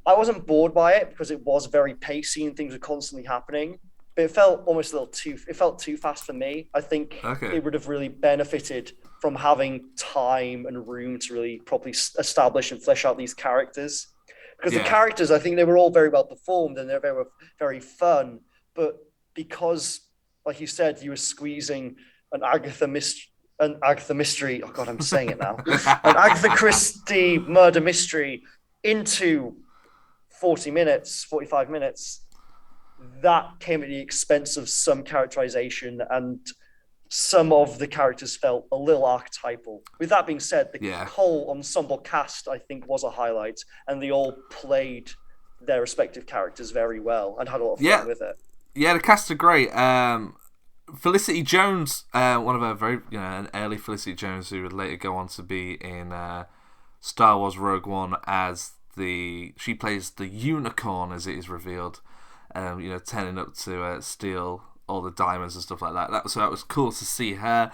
I wasn't bored by it because it was very pacey and things were constantly happening, but it felt almost it felt too fast for me. I think it would have really benefited from having time and room to really properly establish and flesh out these characters. Because the characters, I think they were all very well performed and they're very, very fun, but because, like you said, you were squeezing an Agatha Mystery. Oh God, I'm saying it now. An Agatha Christie murder mystery into 45 minutes. That came at the expense of some characterization, and some of the characters felt a little archetypal. With that being said, the whole ensemble cast, I think, was a highlight, and they all played their respective characters very well and had a lot of fun with it. Yeah, the cast are great. Felicity Jones, one of her very, an early Felicity Jones, who would later go on to be in Star Wars Rogue One as she plays the unicorn, as it is revealed, turning up to steal all the diamonds and stuff like that. That was cool to see her.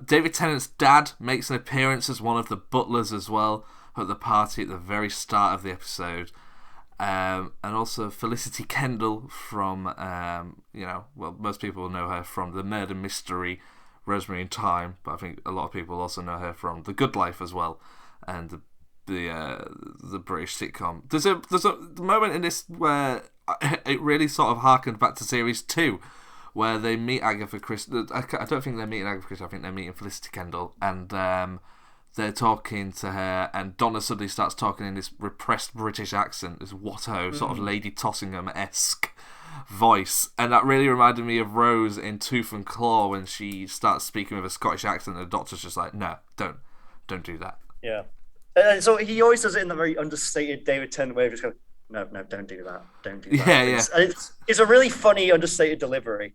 David Tennant's dad makes an appearance as one of the butlers as well at the party at the very start of the episode. And also Felicity Kendall from, most people will know her from the murder mystery Rosemary in Time, but I think a lot of people also know her from The Good Life as well, and the British sitcom. There's a moment in this where it really sort of harkened back to series 2, where they meet Agatha Christie. I don't think they're meeting Agatha Christie. I think they're meeting Felicity Kendall, and they're talking to her, and Donna suddenly starts talking in this repressed British accent, this Watto sort of Lady Tossingham-esque voice, and that really reminded me of Rose in Tooth and Claw when she starts speaking with a Scottish accent, and the Doctor's just like, no, don't do that. Yeah, and so he always does it in the very understated David Tennant way of just going, no, don't do that, don't do that. It's a really funny understated delivery.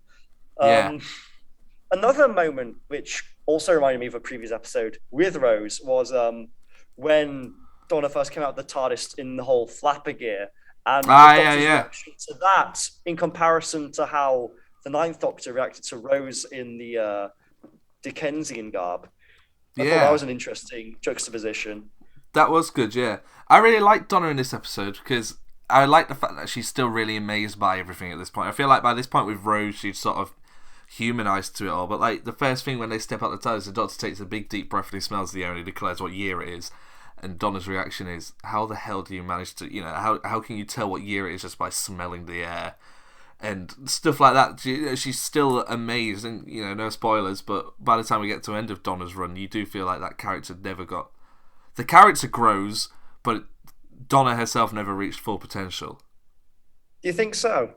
Another moment which also reminded me of a previous episode with Rose was when Donna first came out of the TARDIS in the whole flapper gear, and the Doctor's reaction to that in comparison to how the Ninth Doctor reacted to Rose in the Dickensian garb. I thought that was an interesting juxtaposition. That was good, yeah. I really liked Donna in this episode because I like the fact that she's still really amazed by everything at this point. I feel like by this point with Rose, she's sort of humanized to it all, but like the first thing when they step out the TARDIS, the Doctor takes a big deep breath and he smells the air and he declares what year it is, and Donna's reaction is, how the hell do you manage to, how can you tell what year it is just by smelling the air and stuff like that? She's still amazed, and no spoilers, but by the time we get to the end of Donna's run, you do feel like that character the character grows, but Donna herself never reached full potential. Do you think so?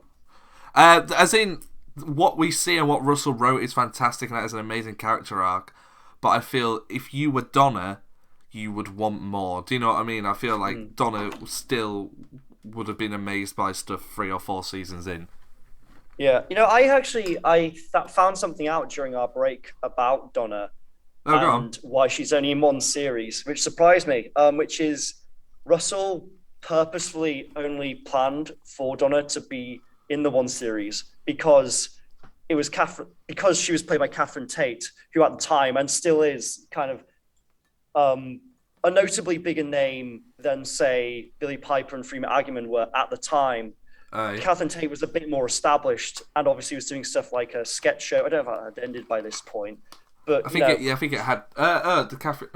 As in, what we see and what Russell wrote is fantastic, and that is an amazing character arc. But I feel if you were Donna, you would want more. Do you know what I mean? I feel like Donna still would have been amazed by stuff 3 or 4 seasons in. Yeah, I found something out during our break about Donna and why she's only in one series, which surprised me. Which is Russell purposefully only planned for Donna to be in the one series because it was because she was played by Catherine Tate, who at the time and still is kind of a notably bigger name than say Billie Piper and Freema Agyeman were at the time. Catherine Tate was a bit more established and obviously was doing stuff like a sketch show. I don't know if it had ended by this point, but I think it had the Catherine.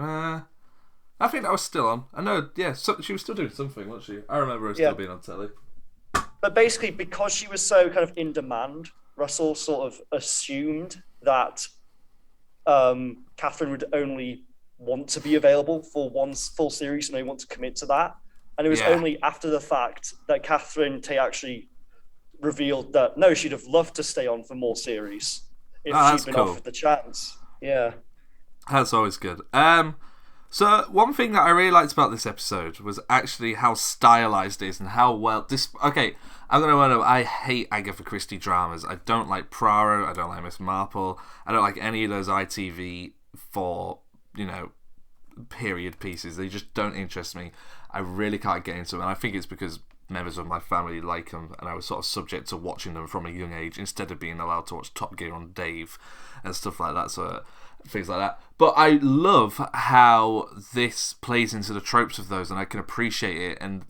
I think that was still on. I know, she was still doing something, wasn't she? I remember her still being on telly. But basically, because she was so kind of in demand, Russell sort of assumed that Catherine would only want to be available for one full series and they want to commit to that. And it was only after the fact that Catherine Tate actually revealed that no, she'd have loved to stay on for more series if she'd been offered the chance. Yeah. That's always good. So one thing that I really liked about this episode was actually how stylized it is and how well this. Okay, I'm gonna know. I hate Agatha Christie dramas. I don't like Poirot. I don't like Miss Marple. I don't like any of those ITV for period pieces. They just don't interest me. I really can't get into them, and I think it's because members of my family like them, and I was sort of subject to watching them from a young age instead of being allowed to watch Top Gear on Dave and stuff like that. So things like that. But I love how this plays into the tropes of those, and I can appreciate it. And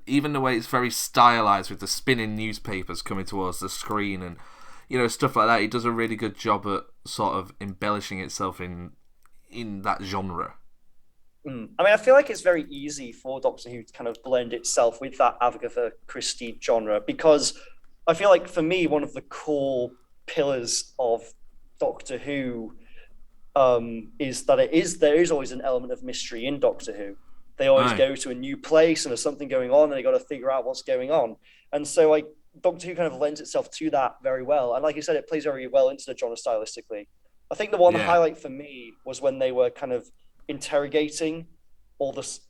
even the way it's very stylized with the spinning newspapers coming towards the screen and stuff like that. It does a really good job at sort of embellishing itself in that genre. I mean, I feel like it's very easy for Doctor Who to kind of blend itself with that Agatha Christie genre, because I feel like for me, one of the core pillars of Doctor Who is that there is always an element of mystery in Doctor Who. They always go to a new place and there's something going on and they got to figure out what's going on. And so like Doctor Who kind of lends itself to that very well. And like you said, it plays very well into the genre stylistically. I think the one highlight for me was when they were kind of interrogating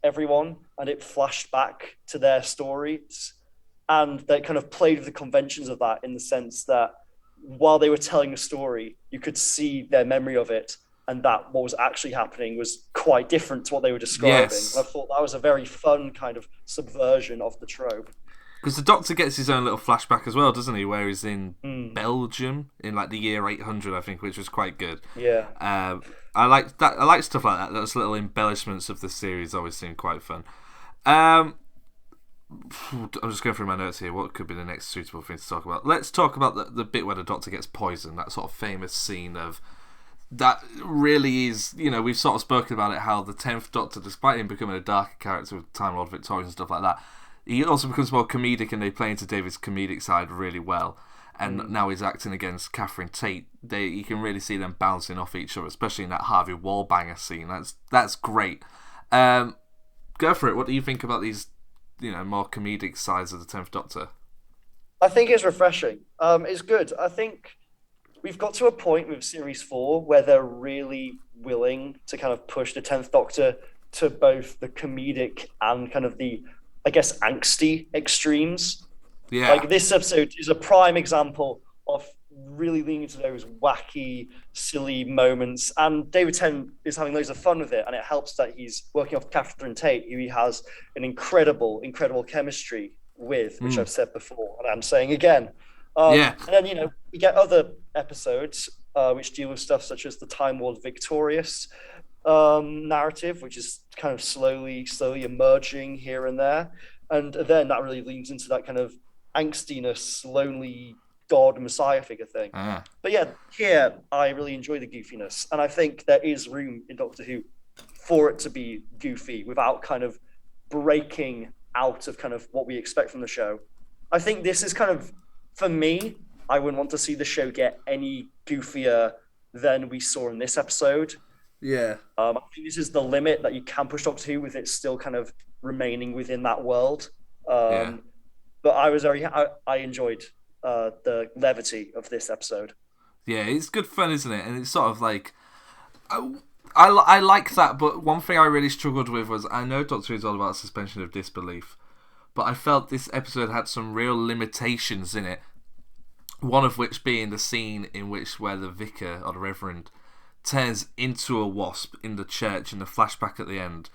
everyone and it flashed back to their stories, and they kind of played with the conventions of that in the sense that while they were telling a story, you could see their memory of it, and that what was actually happening was quite different to what they were describing. Yes. And I thought that was a very fun kind of subversion of the trope. Because the Doctor gets his own little flashback as well, doesn't he? Where he's in Belgium in like the year 800, I think, which was quite good. Yeah. I like that. I like stuff like that. Those little embellishments of the series always seem quite fun. I'm just going through my notes here. What could be the next suitable thing to talk about? Let's talk about the bit where the Doctor gets poisoned. That sort of famous scene of that really is. We've sort of spoken about it. How the 10th Doctor, despite him becoming a darker character with Time Lord Victorious and stuff like that, he also becomes more comedic, and they play into David's comedic side really well. And now he's acting against Catherine Tate. You can really see them bouncing off each other, especially in that Harvey Wallbanger scene. That's great. Go for it. What do you think about these, more comedic sides of the 10th Doctor? I think it's refreshing. It's good. I think we've got to a point with Series 4 where they're really willing to kind of push the 10th Doctor to both the comedic and kind of the, I guess, angsty extremes. Yeah. Like this episode is a prime example of really leaning into those wacky, silly moments. And David Tennant is having loads of fun with it. And it helps that he's working off Catherine Tate, who he has an incredible chemistry with, which I've said before, and I'm saying again. And then, we get other episodes which deal with stuff such as the Time Lord Victorious narrative, which is kind of slowly emerging here and there. And then that really leans into that kind of angstiness, lonely god messiah figure thing. But yeah, here I really enjoy the goofiness, and I think there is room in Doctor Who for it to be goofy without kind of breaking out of kind of what we expect from the show. I think this is kind of, for me, I wouldn't want to see the show get any goofier than we saw in this episode. Yeah. I think this is the limit that you can push Doctor Who with it still kind of remaining within that world. But I enjoyed the levity of this episode. Yeah, it's good fun, isn't it? And it's sort of like, I like that, but one thing I really struggled with was, I know Doctor Who is all about suspension of disbelief, but I felt this episode had some real limitations in it. One of which being the scene in which where the vicar, or the reverend, turns into a wasp in the church in the flashback at the end.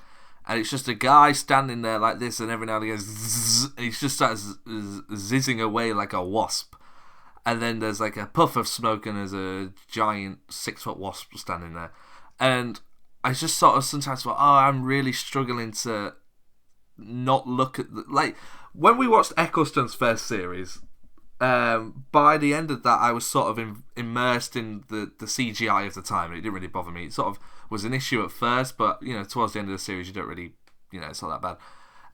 And it's just a guy standing there like this, and every now and again, zzz, and he just starts zizzing away like a wasp. And then there's like a puff of smoke, and there's a giant 6-foot wasp standing there. And I just sort of sometimes thought, I'm really struggling to not look at like when we watched Eccleston's first series. By the end of that, I was sort of immersed in the CGI of the time. It didn't really bother me. It sort of was an issue at first, but towards the end of the series, you don't really, it's not that bad.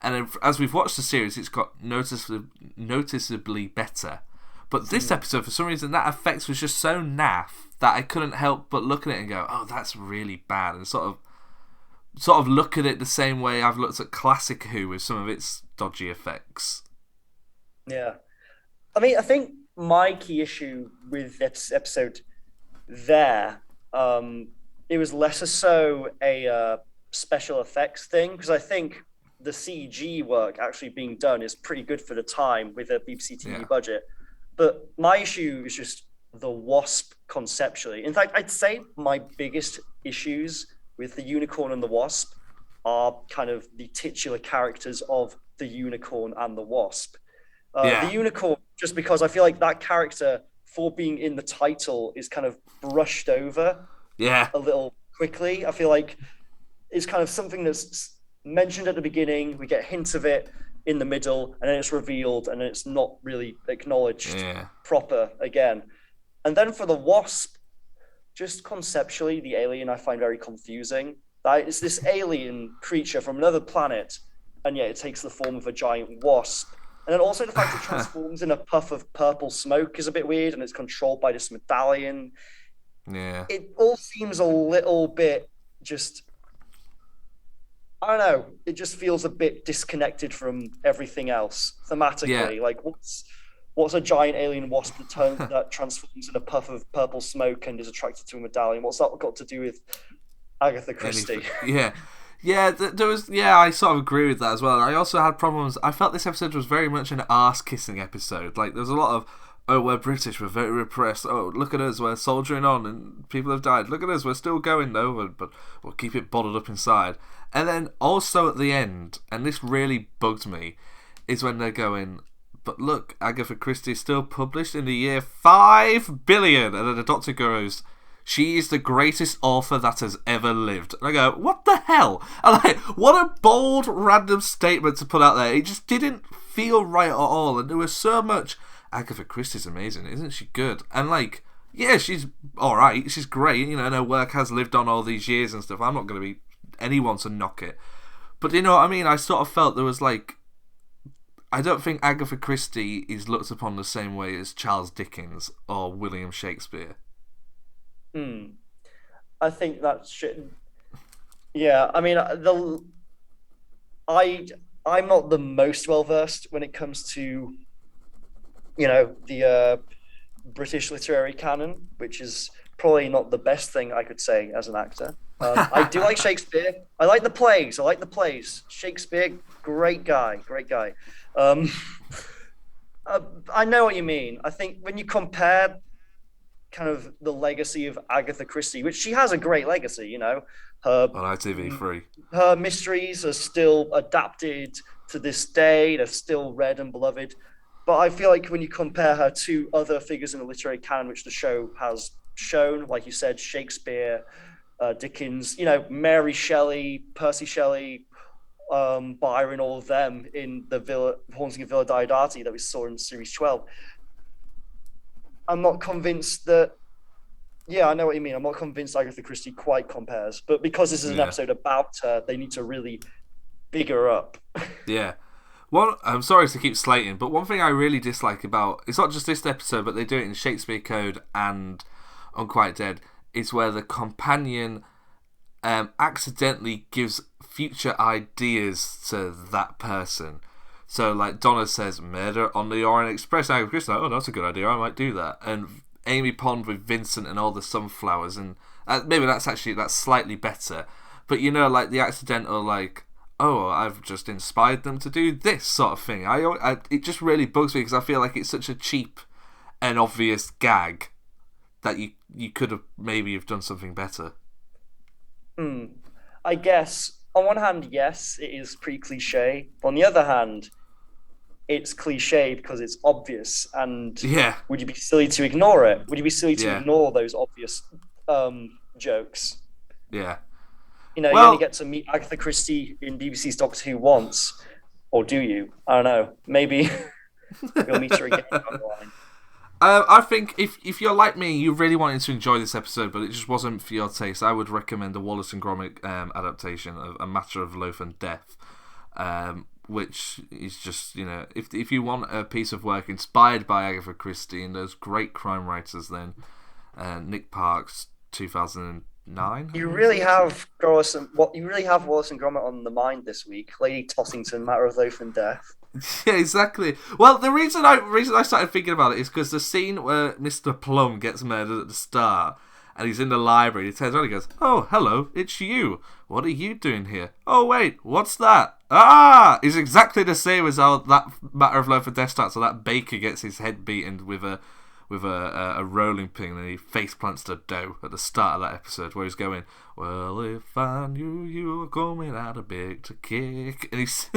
And as we've watched the series, it's got noticeably better. But this episode, for some reason, that effects was just so naff that I couldn't help but look at it and go, "Oh, that's really bad," and sort of look at it the same way I've looked at classic Who with some of its dodgy effects. Yeah, I mean, I think my key issue with this episode there, it was less so a special effects thing, because I think the CG work actually being done is pretty good for the time with a BBC TV budget. But my issue is just the Wasp conceptually. In fact, I'd say my biggest issues with the Unicorn and the Wasp are kind of the titular characters of the Unicorn and the Wasp. The Unicorn, just because I feel like that character, for being in the title, is kind of brushed over a little quickly. I feel like it's kind of something that's mentioned at the beginning, we get hints of it in the middle, and then it's revealed, and then it's not really acknowledged proper again. And then for the Wasp, just conceptually, the alien I find very confusing. It's this alien creature from another planet, and yet it takes the form of a giant wasp. And then also the fact it transforms in a puff of purple smoke is a bit weird, and it's controlled by this medallion. Yeah. It all seems a little bit just, I don't know, it just feels a bit disconnected from everything else thematically. Like, what's a giant alien wasp that transforms in a puff of purple smoke and is attracted to a medallion? What's that got to do with Agatha Christie? There was. I sort of agree with that as well. I also had problems. I felt this episode was very much an arse-kissing episode. Like, there's a lot of, "Oh, we're British, we're very repressed. Oh, look at us, we're soldiering on and people have died. Look at us, we're still going though, but we'll keep it bottled up inside." And then also at the end, and this really bugged me, is when they're going, "But look, Agatha Christie is still published in the year 5 billion. And then the Doctor goes, "She is the greatest author that has ever lived." And I go, what the hell? And like, what a bold, random statement to put out there. It just didn't feel right at all. And there was so much, "Agatha Christie's amazing, isn't she good?" And like, yeah, she's alright, she's great, and her work has lived on all these years and stuff. I'm not going to be anyone to knock it. But you know what I mean? I sort of felt there was like, I don't think Agatha Christie is looked upon the same way as Charles Dickens or William Shakespeare. I think that's shit. Yeah, I mean, I'm not the most well versed when it comes to, the British literary canon, which is probably not the best thing I could say as an actor. I do like Shakespeare. I like the plays. Shakespeare, great guy. I know what you mean. I think when you compare kind of the legacy of Agatha Christie, which she has a great legacy, her on ITV3. Her mysteries are still adapted to this day. They're still read and beloved. But I feel like when you compare her to other figures in the literary canon, which the show has shown, like you said, Shakespeare, Dickens, Mary Shelley, Percy Shelley, Byron, all of them in the Haunting of Villa Diodati that we saw in series 12. I'm not convinced that. Yeah, I know what you mean. I'm not convinced Agatha Christie quite compares, but because this is an episode about her, they need to really big her up. Yeah. Well, I'm sorry to keep slating, but one thing I really dislike about, it's not just this episode, but they do it in Shakespeare Code and Unquiet Dead, is where the companion accidentally gives future ideas to that person. So, like, Donna says, "Murder on the Orient Express." And Chris, like, "Oh, that's a good idea, I might do that." And Amy Pond with Vincent and all the sunflowers, and maybe that's slightly better. But, like, the accidental, like, "Oh, I've just inspired them to do this," sort of thing. It just really bugs me, because I feel like it's such a cheap and obvious gag that you could have maybe have done something better. I guess, on one hand, yes, it is pretty cliche. But on the other hand, it's cliche because it's obvious. And would you be silly to ignore it? Would you be silly to ignore those obvious jokes? Yeah. You only get to meet Agatha Christie in BBC's Doctor Who once. Or do you? I don't know. Maybe you'll meet her again down the line. I think if you're like me, you really wanted to enjoy this episode, but it just wasn't for your taste, I would recommend the Wallace and Gromit adaptation of A Matter of Loaf and Death, which is just, if you want a piece of work inspired by Agatha Christie and those great crime writers, then Nick Park's 2009. You really have Wallace and Gromit on the mind this week. Lady Tossington, Matter of Life and Death. Yeah, exactly. Well, the reason I started thinking about it is because the scene where Mr. Plum gets murdered at the start, and he's in the library, he turns around and he goes, "Oh, hello, it's you. What are you doing here? Oh, wait, what's that? Ah!" It's exactly the same as how that Matter of Life and Death starts, so that baker gets his head beaten with a rolling pin, and he face plants the dough at the start of that episode, where he's going, "Well, if I knew you were coming out a big to kick," and he's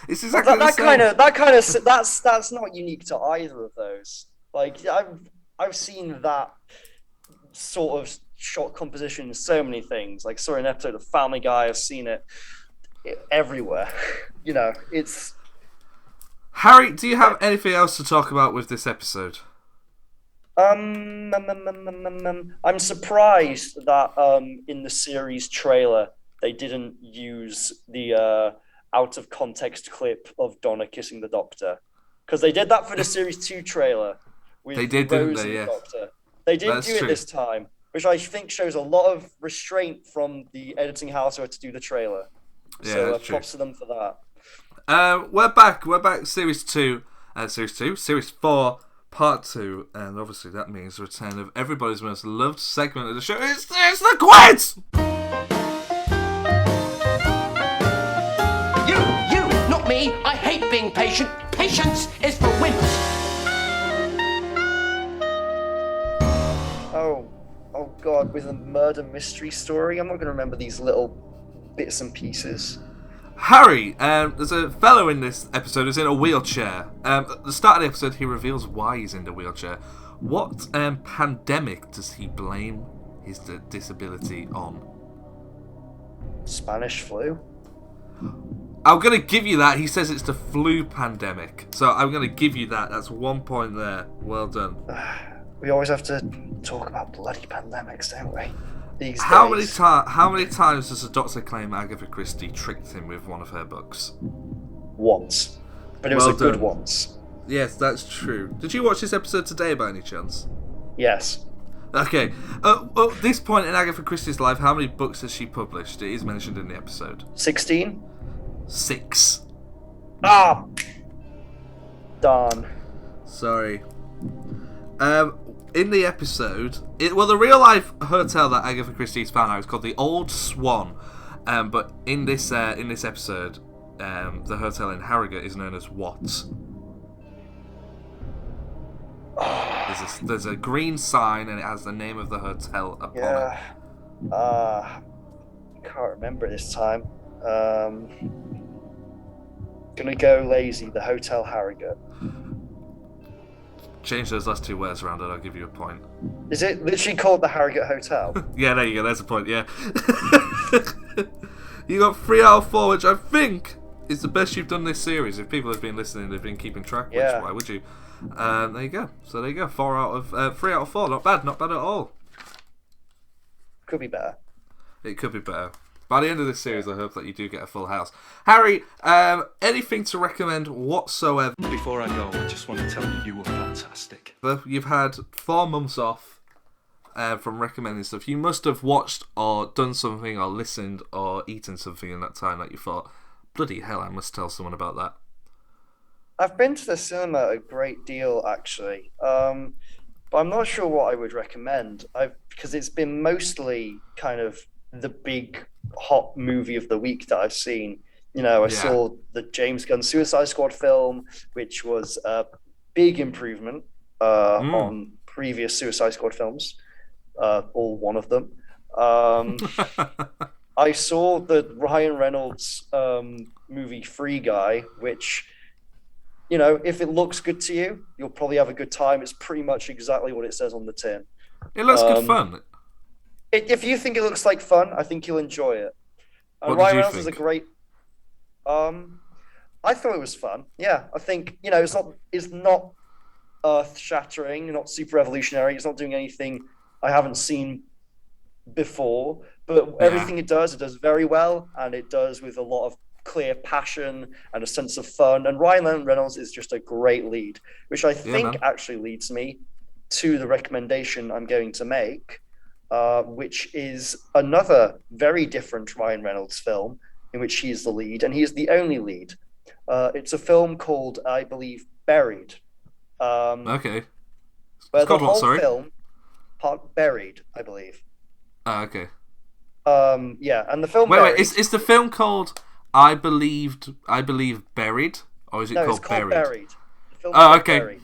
it's exactly the same. That's not unique to either of those. Like I've seen that sort of shot composition in so many things. Like, saw an episode of Family Guy. I've seen it everywhere. It's. Harry, do you have anything else to talk about with this episode? I'm surprised that in the series trailer they didn't use the out of context clip of Donna kissing the Doctor, because they did that for the series 2 trailer. They did, didn't they? Yeah. They didn't do it this time, which I think shows a lot of restraint from the editing house to do the trailer. Yeah, so props to them for that. We're back. Series 2, Series 4, Part 2, and obviously that means the return of everybody's most loved segment of the show. It's the quiz! You, not me. I hate being patient. Patience is for wimps. Oh God, with a murder mystery story, I'm not going to remember these little bits and pieces. Harry, there's a fellow in this episode who's in a wheelchair. At the start of the episode, he reveals why he's in the wheelchair. What pandemic does he blame his disability on? Spanish flu? I'm going to give you that. He says it's the flu pandemic. So I'm going to give you that. That's 1 point there. Well done. We always have to talk about bloody pandemics, don't we? These days. How many times does the Doctor claim Agatha Christie tricked him with one of her books? Once. But it was good once. Yes, that's true. Did you watch this episode today by any chance? Yes. Okay. At this point in Agatha Christie's life, how many books has she published? It is mentioned in the episode. 16? 6. Ah! Darn. Sorry. In the episode, the real life hotel that Agatha Christie's found out is called the Old Swan. But in this episode, the hotel in Harrogate is known as what? There's a green sign and it has the name of the hotel upon it. Can't remember this time. Gonna go lazy. The Hotel Harrogate. Change those last 2 words around and I'll give you a point. Is it literally called the Harrogate Hotel? Yeah, there you go. There's a point. Yeah. You got 3 out of 4, which I think is the best you've done this series. If people have been listening, they've been keeping track. Yeah. Which, why would you? There you go. So there you go. 3 out of 4. Not bad. Not bad at all. Could be better. It could be better. By the end of this series, I hope that you do get a full house. Harry, anything to recommend whatsoever? Before I go, I just want to tell you you were fantastic. You've had 4 months off from recommending stuff. You must have watched or done something or listened or eaten something in that time that you thought, bloody hell, I must tell someone about that. I've been to the cinema a great deal, actually. But I'm not sure what I would recommend. Because it's been mostly kind of the big hot movie of the week that I've seen. I saw the James Gunn Suicide Squad film, which was a big improvement on previous Suicide Squad films, all one of them. I saw the Ryan Reynolds movie Free Guy, which, if it looks good to you, you'll probably have a good time. It's pretty much exactly what it says on the tin. It looks good fun. If you think it looks like fun, I think you'll enjoy it. What Ryan did you Reynolds think? is a great. I thought it was fun. Yeah, I think it's not earth-shattering, not super revolutionary. It's not doing anything I haven't seen before. But everything it does very well, and it does with a lot of clear passion and a sense of fun. And Ryan Reynolds is just a great lead, which I think actually leads me to the recommendation I'm going to make, which is another very different Ryan Reynolds film in which he is the lead, and he is the only lead. It's a film called, I believe, Buried. Okay. Where it's the called whole what, sorry? film, Buried, I believe. Okay. Yeah, and the film. Wait. Is the film called I Believe Buried, or is it called Buried? Buried. The film Okay. Buried.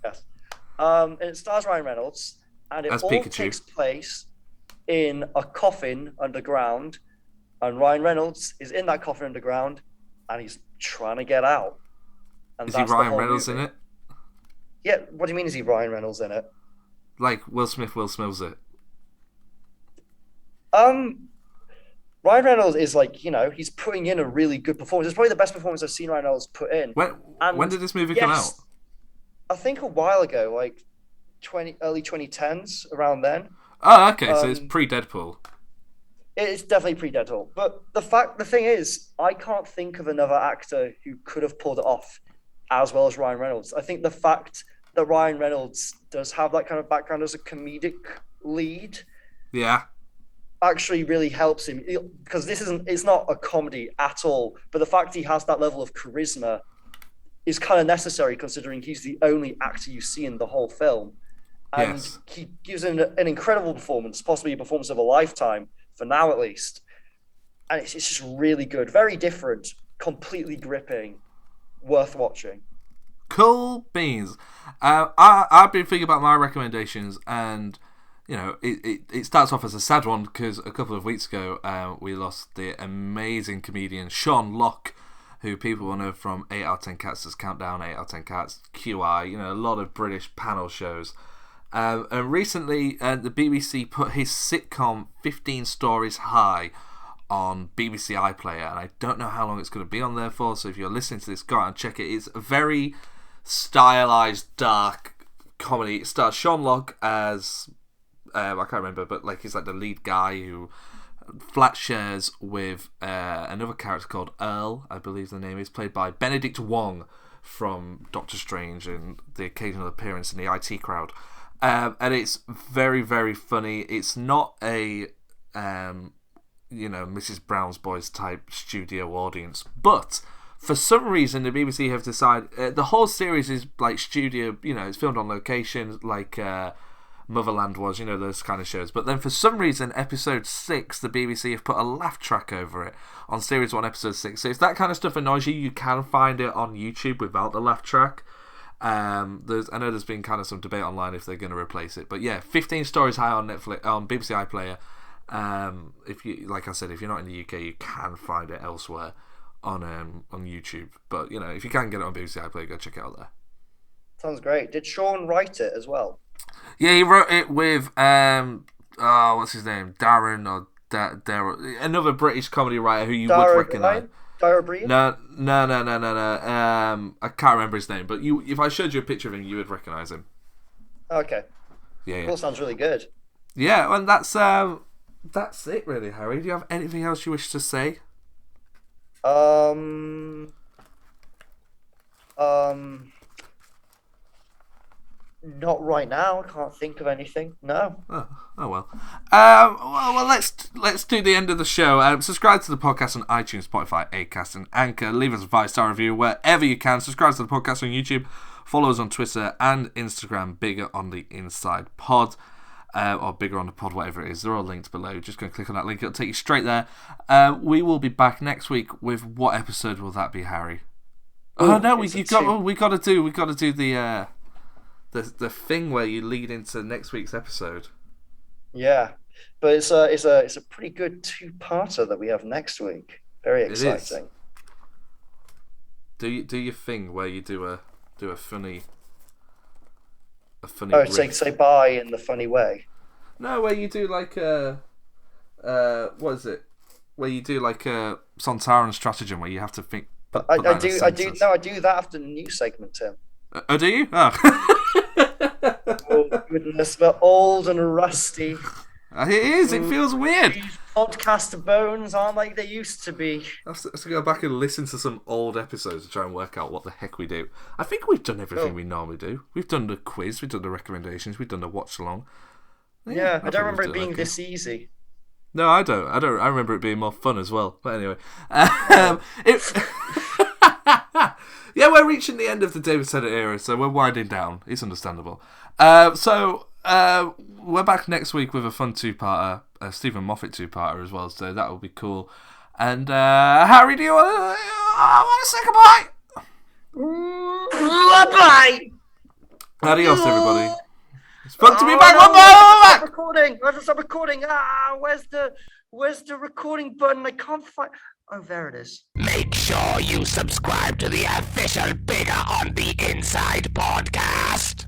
Yes. And it stars Ryan Reynolds, and it As all Pikachu. takes place in a coffin underground, and Ryan Reynolds is in that coffin underground, and he's trying to get out. And Is he Ryan Reynolds in it? Yeah. What do you mean? Is he Ryan Reynolds in it? Like Will Smith it. Ryan Reynolds is he's putting in a really good performance. It's probably the best performance I've seen Ryan Reynolds put in. When did this movie come out? I think a while ago, like early 2010s, around then. Oh, okay, so it's pre-Deadpool. It's definitely pre-Deadpool. But the thing is, I can't think of another actor who could have pulled it off as well as Ryan Reynolds. I think the fact that Ryan Reynolds does have that kind of background as a comedic lead, actually really helps him, because it's not a comedy at all, but the fact he has that level of charisma is kind of necessary, considering he's the only actor you see in the whole film, and he gives an incredible performance, possibly a performance of a lifetime for now at least, and it's just really good, very different, completely gripping, worth watching. Cool beans. I've been thinking about my recommendations, and it starts off as a sad one because a couple of weeks ago we lost the amazing comedian Sean Locke, who people will know from 8 out of 10 Cats, Countdown, 8 out of 10 Cats, QI, a lot of British panel shows. And recently the BBC put his sitcom 15 Stories High on BBC iPlayer, and I don't know how long it's going to be on there for, so if you're listening to this, go out and check it. It's a very stylized, dark comedy. It stars Sean Locke as I can't remember, but he's like the lead guy who flat shares with another character called Earl, I believe the name is, played by Benedict Wong from Doctor Strange and the occasional appearance in the IT Crowd. And it's very, very funny. It's not a Mrs. Brown's Boys type studio audience, but for some reason the BBC have decided the whole series is like studio, it's filmed on location, like Motherland was, those kind of shows. But then for some reason, episode 6, the BBC have put a laugh track over it on series 1, episode 6. So if that kind of stuff annoys you, you can find it on YouTube without the laugh track. I know there's been kind of some debate online if they're going to replace it. But yeah, 15 Stories High on Netflix, on BBC iPlayer. If you, like I said, if you're not in the UK, you can find it elsewhere on YouTube. But if you can get it on BBC iPlayer, go check it out there. Sounds great. Did Sean write it as well? Yeah, he wrote it with what's his name, Darren or Darren, another British comedy writer who you would recognise. Dara Breed? No. I can't remember his name, but if I showed you a picture of him, you would recognise him. Okay. Yeah. Cool, sounds really good. Yeah, and that's it really, Harry. Do you have anything else you wish to say? Not right now. I can't think of anything. No. Oh well. Well, let's do the end of the show. Subscribe to the podcast on iTunes, Spotify, Acast, and Anchor. Leave us a 5-star review wherever you can. Subscribe to the podcast on YouTube. Follow us on Twitter and Instagram. Bigger on the Inside Pod, or Bigger on the Pod, whatever it is. They're all linked below. Just go and click on that link. It'll take you straight there. We will be back next week with what episode will that be, Harry? Oh no, we got to do the thing where you lead into next week's episode. Yeah, but it's a pretty good 2-parter that we have next week. Very exciting. Do your thing where you do a funny. Oh, say bye in the funny way. No, where you do like what is it? Where you do like a Sontaran stratagem where you have to think. I do that after the new segment, Tim. Oh, do you? Oh. Oh goodness, we're old and rusty. It is. It feels weird. Podcast bones aren't like they used to be. I have to go back and listen to some old episodes to try and work out what the heck we do. I think we've done everything we normally do. We've done the quiz, we've done the recommendations, we've done the watch along. Yeah, I don't remember it being this easy. No, I don't. I remember it being more fun as well. But anyway, yeah, we're reaching the end of the David Tennant era, so we're winding down. It's understandable. So we're back next week with a fun two-parter, a Stephen Moffat two-parter as well. So that will be cool. And Harry, do you want to say goodbye? Bye. Adios, everybody. It's fun to be back. No, Bye. stop recording. I have to stop recording. Where's the recording button? I can't find. Oh, there it is. Make sure you subscribe to the official Bigger on the Inside podcast.